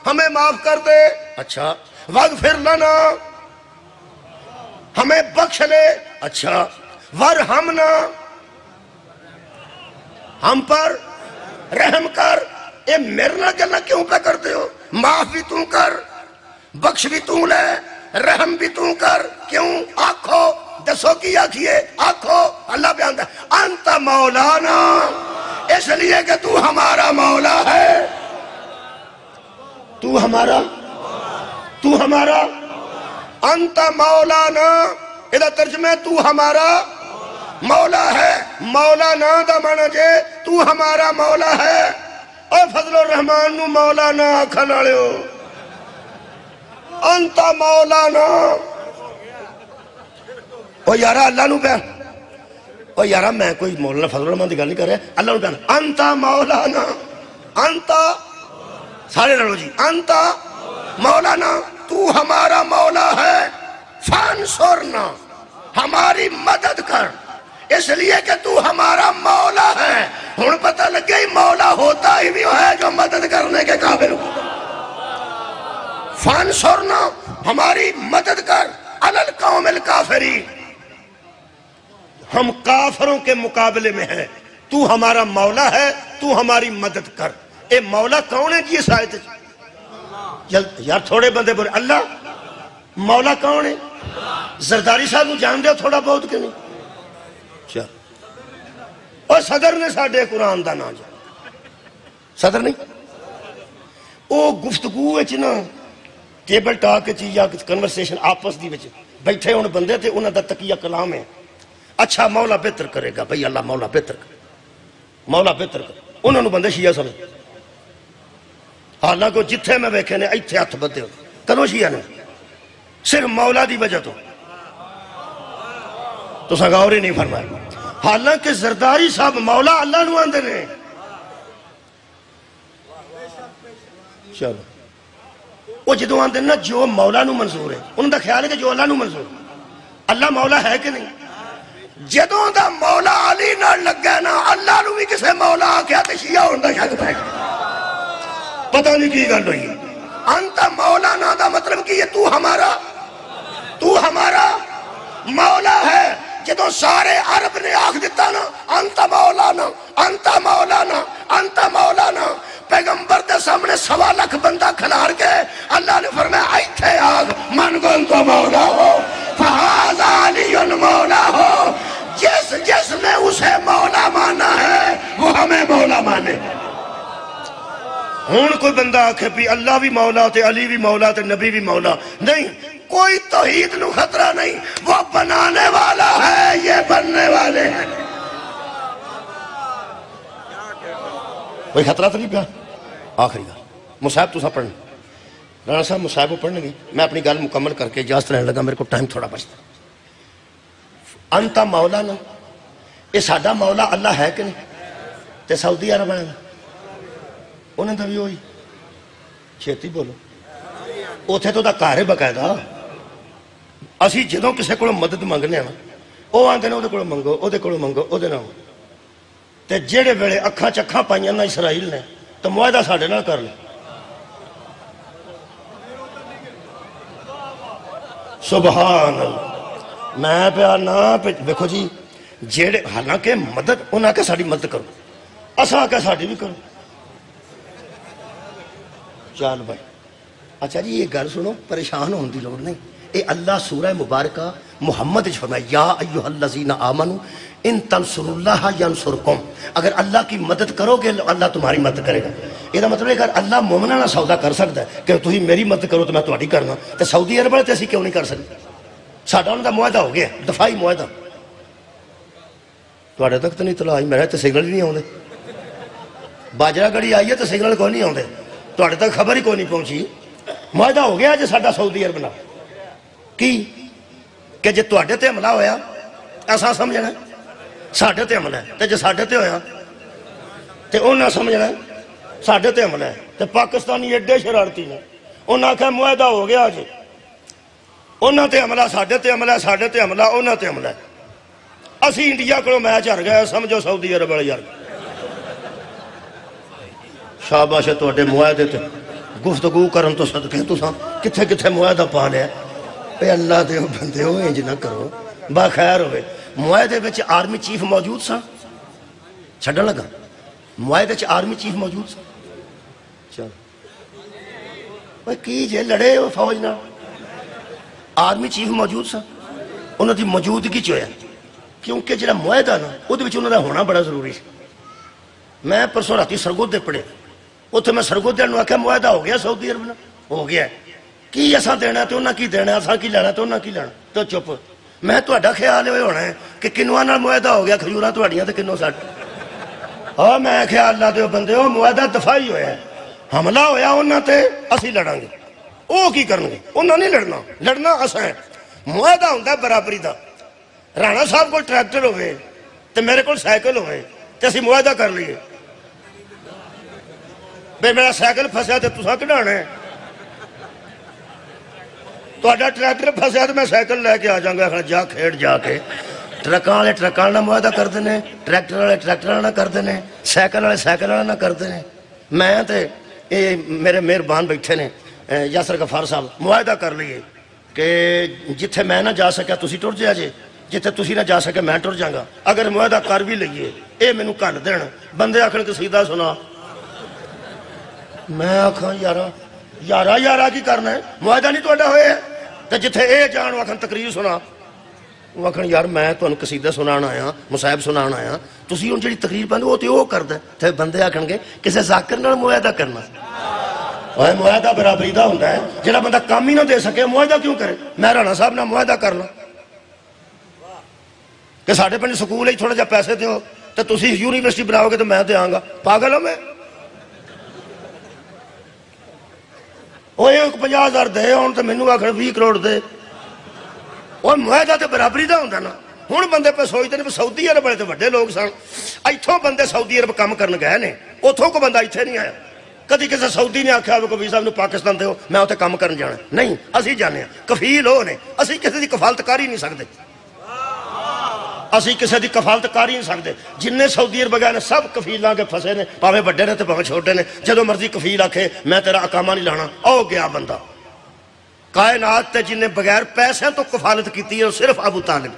ہمیں معاف کر دے اچھا واغفر لنا ہمیں بخش لے اچھا ورحمنا ہم پر رحم کر اے میرے نہ گلنا کیوں پہ کرتے ہو معاف بھی تم کر بخش بھی تم لے رحم بھی تم کر کیوں آکھو دسو کی آکھیے آکھو اللہ پہ آندہ انت مولانا اس لیے کہ تو ہمارا مولا ہے، تو ہمارا انت مولانا، ادھا ترجمہ تو ہمارا مولا ہے، مولانا دا مانا جے تو ہمارا مولا ہے۔ اور فضل الرحمن نو مولانا آکھن والے ہو، انت مولانا۔ او یارا اللہ نو پہ، او یارا میں کوئی مولانا فضل الرحمن دی گل نہیں کر رہا، اللہ نو پہ انت مولانا، انت سارے لڑو جی، انت مولانا، تو ہمارا مولا ہے، فانصرنا، ہماری مدد کر، اس لیے کہ تو ہمارا مولا ہے۔ ہن پتہ لگ گئی مولا ہوتا ہی بھی ہے جو مدد کرنے کے قابل ہو۔ فانصرنا، ہماری مدد کر، علی القوم الکافرین، ہم کافروں کے مقابلے میں ہیں، تو ہمارا مولا ہے، تو ہماری مدد کر۔ اے مولا کون ہے جی اس آیت؟ یار تھوڑے بندے بولے اللہ مولا کون ہے؟ زرداری صاحب جان دے تھوڑا بہت کہ نہیں؟ چل اور صدر نے ساڑھے قرآن دا نا جان، صدر نہیں او گفتگو نا ٹیبل ٹاک یا کنورسیشن آپس دی وچ بیٹھے ان بندے تھے، انہاں دا تقیہ کلام ہے، اچھا مولا بہتر کرے گا بھئی، اللہ مولا بہتر کرے، مولا بہتر کرے، انہوں نے بندے شیعہ سمجھ، حالانکہ جتھے میں ویکھے نے ایتھے ہاتھ بدے ہو کنو شیعہ نے صرف مولا دی وجہ تو سنگاور ہی نہیں فرمایا، حالانکہ زرداری صاحب مولا اللہ نو آندے نے۔ چلو وہ جدو آندے نا جو مولا نو منظور ہے، انہوں دا خیال ہے کہ جو اللہ نو منظور ہے، اللہ مولا ہے کہ نہیں؟ جدوں دا مولا علی نہ لگا نا اللہ نو بھی کسے مولا آکھیا تے شیعہ ہوندہ شک پہ گا، پتہ نہیں کی گل ہوئی۔ انت مولانا دا مطلب کی ہے تو ہمارا مولا ہے۔ جدوں سارے عرب نے آکھ دیتا نا انت مولانا انت مولانا انت مولانا، پیغمبر دے سامنے 1.25 لاکھ بندہ کھلار کے اللہ نے فرمایا ایتھے آگ من کن تو مولا ہو فہذا علی مولا ہو، جس نے اسے مولا مانا ہے وہ ہمیں مولا مانے۔ ہون کوئی بندہ آکھے بھی اللہ بھی مولا تے علی بھی مولا تے نبی بھی مولا، نہیں، کوئی توحید نو خطرہ نہیں، وہ بنانے والا ہے، یہ بننے والے ہیں۔ کوئی خطرہ تو نہیں پیا؟ آخری گل مصاحب تو سا پڑھنا، رانا صاحب مصاحب کو پڑھنے گی، میں اپنی گل مکمل کر کے اجازت رہنے لگا، میرے کو ٹائم تھوڑا بچتا۔ انتا مولانا، یہ ساڈا مولا اللہ ہے کہ نہیں؟ تے سعودی عرب ہے انہیں تو بھی ہوئی چھیتی بولو، اوتھے تو دا کار ہے باقاعدہ، اسی جدوں کسے کو مدد منگنے نا وہ آندے نے وہ کو منگو، وہ کو منگو، وہ نہ ہو تے جیڑے ویلے اکھاں چکھاں پائیاں نا اسرائیل نے تو معاہدہ ساڈے نال کر لے۔ سبحان اللہ، میں پہ نا دیکھو جی جیڑے حالانکہ مدد انہاں کے ساڑی مدد کرو، اساں کے ساڑی بھی کرو۔ چال بھائی اچھا جی یہ گل سنو، پریشان ہونے دی لوڑ نہیں، اے اللہ سورہ مبارکہ محمد فرمایا یا ایھا الذین آمنوا ان تنصروا اللہ ینصرکم، اگر اللہ کی مدد کرو گے اللہ تمہاری مدد کرے گا۔ یہ مطلب ہے اگر اللہ مومنہ نہ سودا کر سکتا ہے کہ تھی میری مدد کرو تو میں تہاڈی کرنا، تو سعودی عرب والے تے اسی کیوں نہیں کر سکتے؟ ساڈا انہاں دا معاہدہ ہو گیا، دفاعی معاہدہ۔ تہاڈے تک تو نہیں اطلاع آئی، میرے تے سگنل ہی نہیں آوندے، باجرہ گڑی آئی ہے تو سگنل کوئی نہیں آوندے، تہاڈے تک خبر ہی کوئی نہیں پہنچی۔ معاہدہ ہو گیا جی ساڈا سعودی عرب نال کی کہ جے تہاڈے تے حملہ ہویا ایسا سمجھنا ساڈے تے حملہ ہے، تے جے ساڈے تے ہویا تے انہاں سمجھنا ساڈے تے حملہ ہے۔ تے پاکستانی ایڈے شرارتی نے، انہاں آکھیا معاہدہ ہو گیا جی، انہاں تے حملہ ساڈے تے حملہ ساڈے تے حملہ انہاں تے حملہ ہے، اسی انڈیا کو میچ ہار گئے، سمجھو سعودی عرب والے یار شاباش ہے تہاڈے معاہدے تے گفتگو کرن تو صدقے تساں کتھے کتھے معاہدہ پا لیا۔ اے اللہ دے بندے ہو انج نہ کرو، با خیر ہوئے۔ معاہدے وچ آرمی چیف موجود سا، چھڈن لگا معاہدے وچ آرمی چیف موجود سا، چل اوے کی جے لڑے ہو فوج نال، آرمی چیف موجود سا، انہاں دی موجودگی چ ہویا کیونکہ جڑا معاہدہ نا اودے وچ انہاں دا ہونا بڑا ضروری ہے۔ میں پرسوں راتی سرگودے پڑھے، اتنے میں سرگودے آخیا معاہدہ ہو گیا سعودی عرب نال، ہو گیا کی اصل دینا تو انہیں کی دینا، اصل کی لینا تو انہیں کی لینا، تو چپ۔ میں تا خیال یہ ہونا ہے کہ کنواں نال معاہدہ ہو گیا، کھجوراں تہاڈیاں تے کنوں ساڈے۔ ہاں میں خیال اللہ دے بندے ہو، معاہدہ دفاعی ہویا ہے، حملہ ہویا انہاں تے اسی لڑاں گے، وہ کی کرن گے؟ انہاں نہیں لڑنا، لڑنا اساں ہے۔ معاہدہ ہوندا ہے برابری دا۔ رانا صاحب کو ٹریکٹر ہوئے تے میرے کو سائیکل ہوئے تے اسی معاہدہ کر لیے بے میرا سائیکل پھسیا تے تساں کڈانا ہے، تہاڈا ٹریکٹر پھسیا تے میں سائیکل لے کے آ جاؤں گا، جا کھیڑ جا کے۔ ٹرکاں والے ٹرکاں نال معاہدہ کرتے ہیں، ٹریکٹر والے ٹریکٹر نال کرتے ہیں، سائیکل والے سائیکل نال کرتے ہیں۔ میں تے یہ میرے مہربان بیٹھے نے یاسر غفار صاحب، معاہدہ کر لیے کہ جتھے میں نہ جا سکیا تسی ٹر جا جے، جتھے تسی نہ جا سکے میں ٹر جاگا۔ اگر معاہدہ کر بھی لئیے اے مینوں کل دین، بندے آکھن قصیدہ سنا، میں آکھاں یارا یارا یارا کی کرنا ہے؟ معاہدہ نہیں تہاڈا ہویا ہے تے جتھے اے جان آکھن تقریر سنا، وہ آخر یار میں تمہیں قصیدہ سنانا آیا، مصائب سنانا آیا، تسی ہوں جڑی تقریر پاندے وہ تو وہ کردا ہے۔ تے بندے آکھن گے کسے ذاکر نال معاہدہ کرنا، اوے معاہدہ برابری دا ہوندا ہے، جڑا بندہ کام ہی نہ دے سکے معاہدہ کیوں کرے؟ میں رانا صاحب نال معاہدہ کرنا کہ ساڈے پنڈ سکول ہے تھوڑا جہا پیسے دیو تے تسی یونیورسٹی بناؤ گے تو میں دیاں گا، پاگل ہوں میں؟ وہ 50,000 دے ہون تے مینوں آکھن 20 کروڑ دے، وہ معاہدہ تے برابری دا ہوندا نا۔ ہن بندے پہ سوچتے ہیں سعودی عرب والے تے وڈے لوگ سن، ایتھوں بندے سعودی عرب کام کرن گئے نے، اتھوں کو بندہ ایتھے نہیں آیا۔ کدی کسی سعودی نے آکھیا ہوے کوئی صاحب نوں پاکستان دیو میں اوتھے کام کرن جانا، نہیں اسی جانے ہاں، کفیل ہو نے، اسی کسی دی کفالت کر ہی نہیں سکدے، اسی کسی دی کفالت کر ہی نہیں سکدے۔ جننے سعودی عرب گئے نے سب کفیلاں کے پھسے نے، پاویں وڈے نے تے پاویں چھوٹے نے، جدوں مرضی کفیل آکھے میں تیرا اقامہ نہیں لانا، او گیا بندہ۔ کائنات تے جن نے بغیر پیسے تو کفالت کیتی ہے صرف ابو طالب،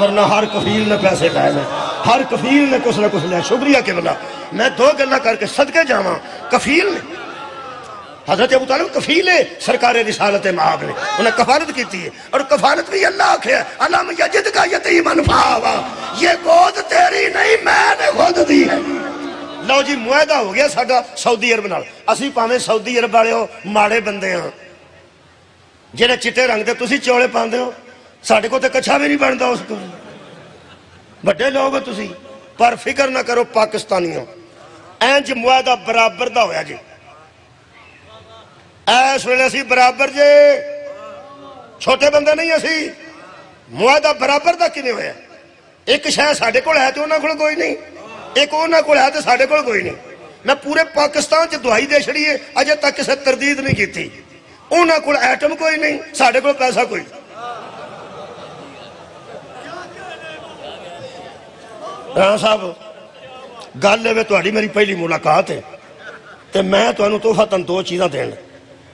ورنہ ہر کفیل نے پیسے لائے نے، ہر کفیل نے کچھ نہ کچھ لیا۔ شکریہ کہ بلا میں دو گلہ کر کے صدقے جاواں، کفیل نے حضرت ابو طالب کفیل ہے سرکار رسالت مآب نے، انہیں کفالت کیتی ہے، اور کفالت بھی اللہ آکھے علم یجد کا یتیمن فآوا، یہ گود تیری نہیں میں نے خود دی ہے۔ لو جی معاہدہ ہو گیا ساڈا سعودی عرب نال، اسی پاویں سعودی عرب والے ہو ماڑے بندے ہاں، جڑے چٹے رنگ دے تسی چوڑے پاندے ہو، ساڈے کو تے کچھا بھی نہیں بندا اس کو، بڑے لوگ ہو تسی، پر فکر نہ کرو پاکستانیوں، اینج معاہدہ برابر دا ہویا جی، ایس ویلے اسی برابر جے، چھوٹے بندے نہیں اسی، معاہدہ برابر دا کیویں ہویا؟ ایک شے ساڈے کول ہے تے انہاں کول کوئی نہیں، ایک انہاں کول ہے تے ساڈے کول کوئی نہیں۔ میں پورے پاکستان چ دعائی دے چھڑی ہے، اجے تک کسے تردید نہیں کیتی، انہاں کول ایٹم کوئی نہیں، ساڈے کول پیسہ کوئی۔ رانا صاحب گل ہے تہاڈی میری پہلی ملاقات ہے تے میں تانوں تحفہ دو چیزاں دین،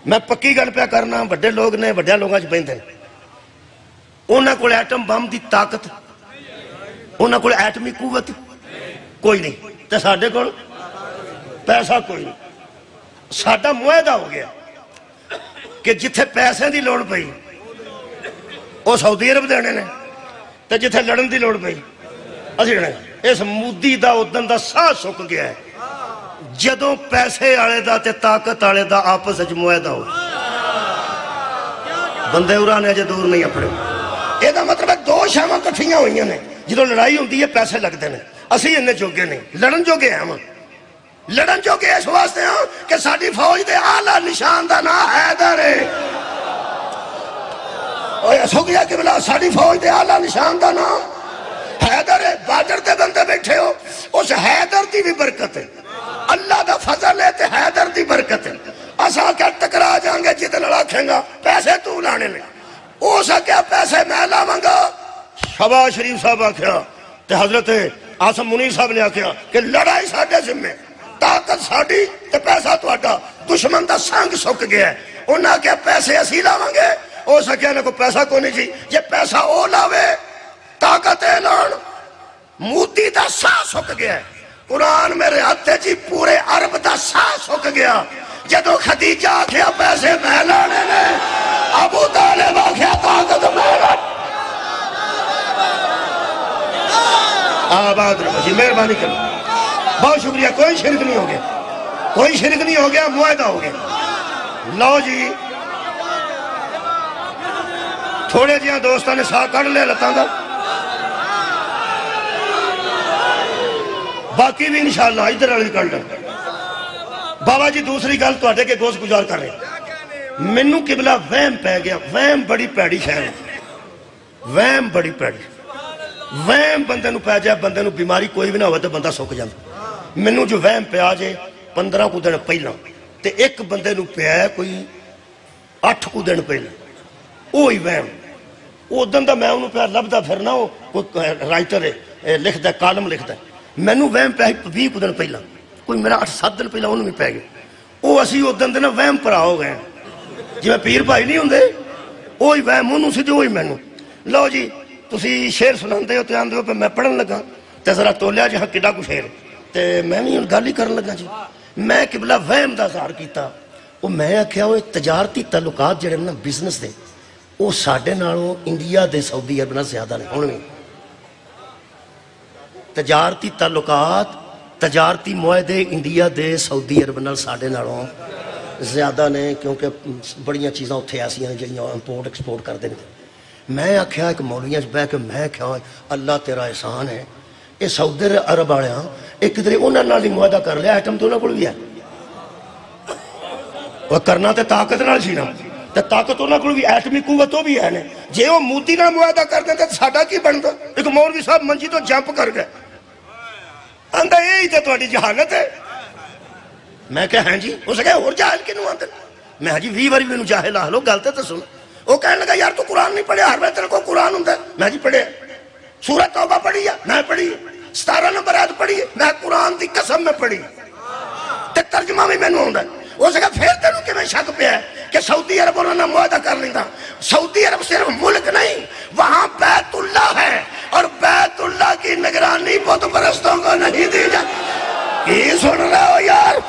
میں پکی گل پیا کرنا، وڈے لوگ نے وڈیاں لوگاں چ بہندے نے، انہاں کول ایٹم بم دی طاقت، انہاں کول ایٹمی قوت کوئی نہیں، تے ساڈے کول پیسہ کوئی نہیں۔ ساڈا معاہدہ ہو گیا کہ جتھے پیسے دی لوڑ پئی وہ سعودی عرب دینے نے، تے جتھے لڑن دی لوڑ پئی اسی لڑنے۔ اس مودی دا ادن دا ساہ سک گیا ہے جدوں پیسے آلے دا تے طاقت آلے دا آپس وچ معاہدہ ہو، بندے اُرانے اجے دور نہیں اپنے۔ یہ دا مطلب ہے دو شاماں کٹھیاں ہوئیاں نے، جدوں لڑائی ہوندی ہے پیسے لگتے ہیں، اسی انہیں جوگے نہیں، لڑن جوگے ہیں ہم، لڑن جوگے اس واسطے ہاں کہ ساڈی فوج دے اعلیٰ نشان دا نام حیدر ہے۔ سکیا کہ بلا ساڈی فوج دے اعلیٰ نشان دا نام حیدر ہے۔ بارڈر تے بندے بیٹھے ہو، اس حیدر دی بھی برکت ہے، اللہ دا فضل ہے تے حیدر دی برکت ہے۔ اساں کیا ٹکرا جائیں گے جتنے آکھیں گا پیسے تو لانے نے، او سکیا پیسے میں لاواں گا۔ شہباز شریف صاحب آکھیا تے حضرت عاصم منیر صاحب نے آکھیا کہ لڑائی ساڈے ذمے، طاقت ساڈی تے پیسہ تہاڈا، دشمن دا سنگ سک گیا ہے، انہاں کیا پیسے اسی لاواں گے، او سکیا نہ کوئی پیسہ کو نہیں جی، جے پیسہ او لاوے طاقت اعلان، مودی دا ساہ سک گیا ہے۔ قرآن میرے ہاتھے جی پورے عرب دا ساہ سک گیا، جدو خدیجہ آکھیا پیسے میں لانے نے، ابو طالب آکھیا طاقت میں لانے۔ آباد رہو جی، مہربانی کرو، بہت شکریہ. کوئی شرک نہیں ہو گیا، کوئی شرک نہیں ہو گیا، معاہدہ ہو گیا. لو جی تھوڑے جہاں دوستوں نے ساہ کڑھ لیا لتاں دا، باقی بھی انشاءاللہ ادھر والی کڑھ لیں. بابا جی دوسری گل تواڈے کے گوش گزار کر رہے ہیں. مینوں قبلہ وہم پہ گیا. وہم بڑی پیڑی شے ہے، وہم بڑی پیڑی. وہم بندے نو پہ جائے، بندے نو بیماری کوئی بھی نہ ہوئے تو بندہ سک جائے. مینوں جو وہم پہ آ جائے 15 کو دن پہلا تے ایک بندے نو پہ آیا کوئی 8 کو دن پہلا، وہی وہم. وہ دن دا میں انہوں پہ لبدا پھرنا، وہ کوئی رائٹر ہے لکھدا ہے، کالم لکھدا ہے. مینوں وہم پہ 20 کو دن پہلا، کوئی میرا 8-7 دن پہلا انہوں بھی پہ گیا. وہ اسی وہ دن دے نا وہم پرا ہو گئے جی. میں پیر بھائی نہیں ہوندے، وہی وہم انہوں سی تے وہی مینوں. لو جی تسی شعر سناندے ہو تے آندے ہو پہ میں پڑھن لگا تے ذرا تولیا جہاں کڈا کو شعر تے میں بھی گل ہی کرن لگا جی. میں قبلہ وہم دا اظہار کیتا. وہ میں آکھیا وہ تجارتی تعلقات جڑے نا بزنس دے، وہ ساڈے نالوں انڈیا دے سعودی عرب نال زیادہ نے. ہن بھی تجارتی تعلقات، تجارتی معاہدے انڈیا دے سعودی عرب نال ساڈے نالوں زیادہ نے، کیونکہ بڑیاں چیزاں اتھے ایسیاں جڑیاں امپورٹ ایکسپورٹ کردے نے. میں آکھیا ایک مولویاں بہ کے میں آکھیا اللہ تیرا احسان ہے، یہ سعودی عرب والیاں ایک کدھر انہاں نال ہی معاہدہ کر لیا. ایٹم تو انہاں کول بھی ہے، وہ کرنا تے طاقت نال سی نا، تے طاقت انہاں کول بھی، ایٹمی قوت وہ بھی ہے نے. جے وہ موتی نال معاہدہ کردے تے ساڈا کی بندا؟ ایک مولوی صاحب منجی تو جمپ کر گئے، آندا یہی تے تہاڈی جہالت ہے. میں کہا ہیں جی، اس کہا اور جاہل کنوں آندے؟ میں ہاں جی 20 باری مینوں جاہل آ لو، گل تے سن. وہ کہنے لگا یار تو قرآن نہیں پڑھیا، ہر وقت تیرے کو قرآن ہوندا ہے. میں جی پڑھیا. سورۃ توبہ پڑھی ہے، میں پڑھی. 17 نمبر آیت پڑھی ہے، میں قرآن دی قسم میں پڑھی تے ترجمہ بھی مینوں آوندا ہے. اس کہا پھر تینوں کیویں شک پیا ہے کہ سعودی عرب انہوں نے معاہدہ کر لیندا؟ سعودی عرب صرف ملک نہیں، وہاں بیت اللہ ہے، اور بیت اللہ کی نگرانی بت پرستوں کو نہیں دی جاتی. یہ سن رہے ہو یار؟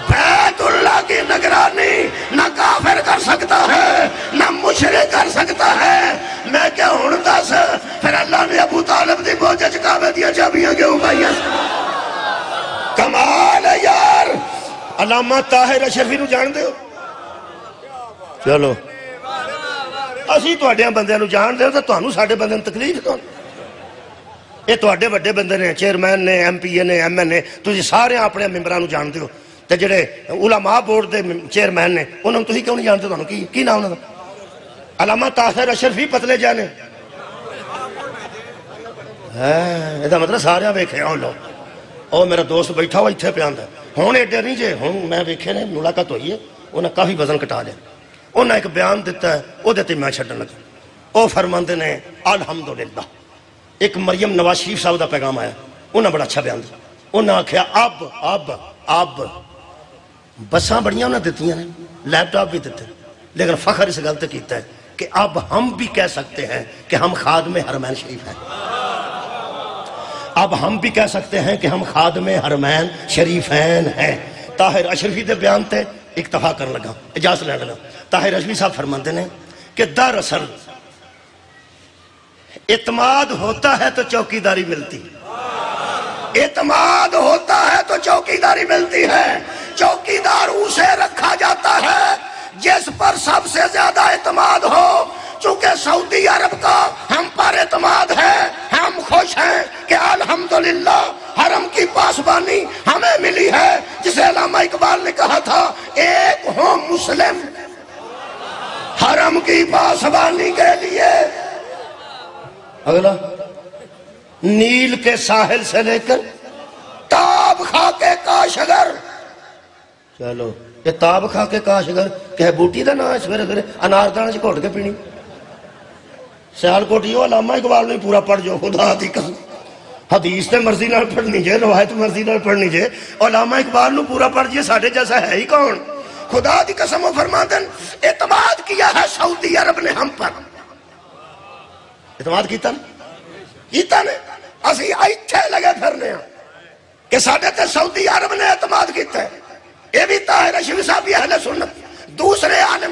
بیت اللہ کی نگرانی نہ کافر کر سکتا ہے، نہ مشرک کر سکتا ہے. میں کیا ہوں دس پھر اللہ نے ابو طالب دی بوجھ کعبے دیا چابیاں کیوں پائیاں؟ کمال ہے یار. علامہ طاہر اشرفی نو جان دے ہو؟ چلو اسی تواڈیاں بندیاں نو جان دے ہو تے تانوں ساڈے بندے نوں تکلیف کون؟ یہ تواڈے وڈے بندے نے، چیئرمین نے، ایم پی اے نے، ایم این اے، تسی سارے اپنے ممبراں نو جان دے ہو. تے جڑے علماء بورڈ دے چیئرمین نے انہوں تسی کیوں نہیں جانتے؟ تانوں کی نام انہاں دا؟ علامہ طاہر اشرفی پتلے جانے ہے، یہ مطلب سارے ویکھے ہو. لو او میرا دوست بیٹھا ہوا اتنے پہ آندا ہوں ایڈے نہیں جے. ہوں میں ویکھے نے ملاقات ہوئی ہے، انہیں کافی وزن کٹا لیا. انہیں ایک بیان دیتا ہے، وہ دیتے میں چھڈن لگا. وہ فرماندے نے الحمدللہ. ایک مریم نواز شریف صاحب دا پیغام آیا، انہیں بڑا اچھا بیان دیا. انہیں آکھیا اب بساں بڑیاں انہیں دیتی ہیں، لیپ ٹاپ بھی دیتے، لیکن فخر اس گل تے کیتا ہے کہ اب ہم بھی کہہ سکتے ہیں کہ ہم خادم حرمین شریف ہیں. اب ہم بھی کہہ سکتے ہیں کہ ہم خادم حرمین شریفین ہیں. طاہر اشرفی دے بیان تے اکتفا کرنے لگا، اجازت لینے لگا. طاہر اشرفی صاحب فرماتے ہیں کہ دراصل اعتماد ہوتا ہے تو چوکیداری ملتی، اعتماد ہوتا ہے تو چوکیداری ملتی ہے. چوکیدار اسے رکھا جاتا ہے جس پر سب سے زیادہ اعتماد ہو. چونکہ سعودی عرب کا ہم پر اعتماد ہے، ہم خوش ہیں کہ الحمدللہ حرم کی پاسبانی ہمیں ملی ہے، جسے علامہ اقبال نے کہا تھا ایک ہو مسلم حرم کی پاسبانی کے لیے. اگلا نیل کے ساحل سے لے کر تاب کھا کے کاشگر. چلو یہ تاب کھا کے کاشگر کہ بوٹی دا نام ہے، سویرے سویرے انار دانے سے گھوٹ کے پینی. سیال کوٹی ہو علامہ اقبال نہیں پورا پڑھ جو خدا دی قسم. حدیث تے مرضی نال پڑھنی جے، روایت مرضی نال پڑھنی جے. علامہ اقبال نو پورا پڑھ جے، ساڑھے جیسا ہے ہی کون؟ خدا دی قسم و فرماندن اعتماد کیا ہے سعودی عرب نے ہم پر. اعتماد کیتا نے اسی ایتھے لگے پھرنے ہیں کہ ساڑھے تے سعودی عرب نے اعتماد کیتا ہے. یہ بھی طاہر اشرفی صاحب بھی اہل سنت. دوسرے عالم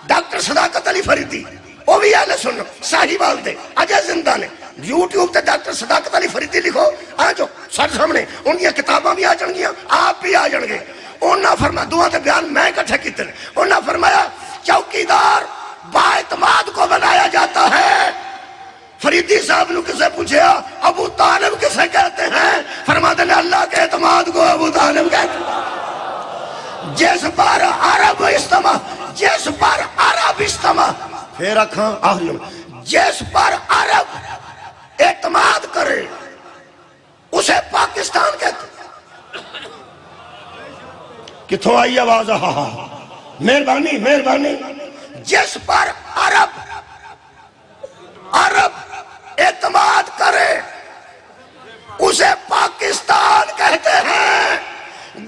ڈاکٹر صداقت علی فریدی وہ بھی اہل سنت، صاحبال دے اجے زندہ نے. YouTube تے ڈاکٹر صداقت علی فریدی لکھو آ جو سارے سامنے ان کی کتاباں بھی آ جان گیا آپ بھی آ جان گے انہاں فرمایا دعا تے بیان میں اکٹھے کیتے ہیں انہاں فرمایا چوکیدار با اعتماد کو بنایا جاتا ہے فریدی صاحب نے کسے پوچھا ابو طالب کسے کہتے ہیں فرماتے ہیں اللہ کے اعتماد کو ابو طالب کہتے ہیں جس پر عرب استماع جس پر عرب استماع پھر رکھاں آخری جس پر عرب اعتماد کرے اسے پاکستان کہتے ہیں کتھوں آئی آواز مہربانی مہربانی جس پر عرب اعتماد کرے اسے پاکستان کہتے ہیں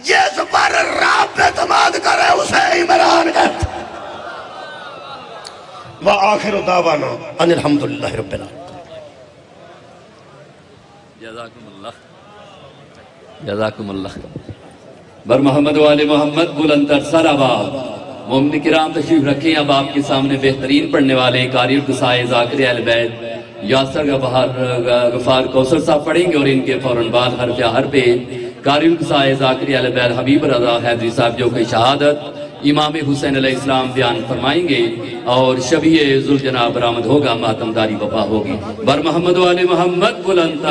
جس پر رب اعتماد کرے اسے عمران کہتے ہیں وآخر دعوانا ان الحمدللہ رب العالمین جزاکم اللہ بر محمد والے محمد بلندر سر آباد مومن کرام تشریف رکھیں اب آپ کے سامنے بہترین پڑھنے والے قاری القصائے ذاکر اہل بیت یاسر غفار کوثر صاحب پڑھیں گے اور ان کے فوراً بعد حرف حرف پہ قاری القصائے ذاکر اہل بیت حبیب رضا حیدری صاحب جو کہ شہادت امام حسین علیہ السلام بیان فرمائیں گے اور شبیہ ذوالجناب برآمد ہوگا ماتمداری وفا ہوگی بر محمد والے محمد بلند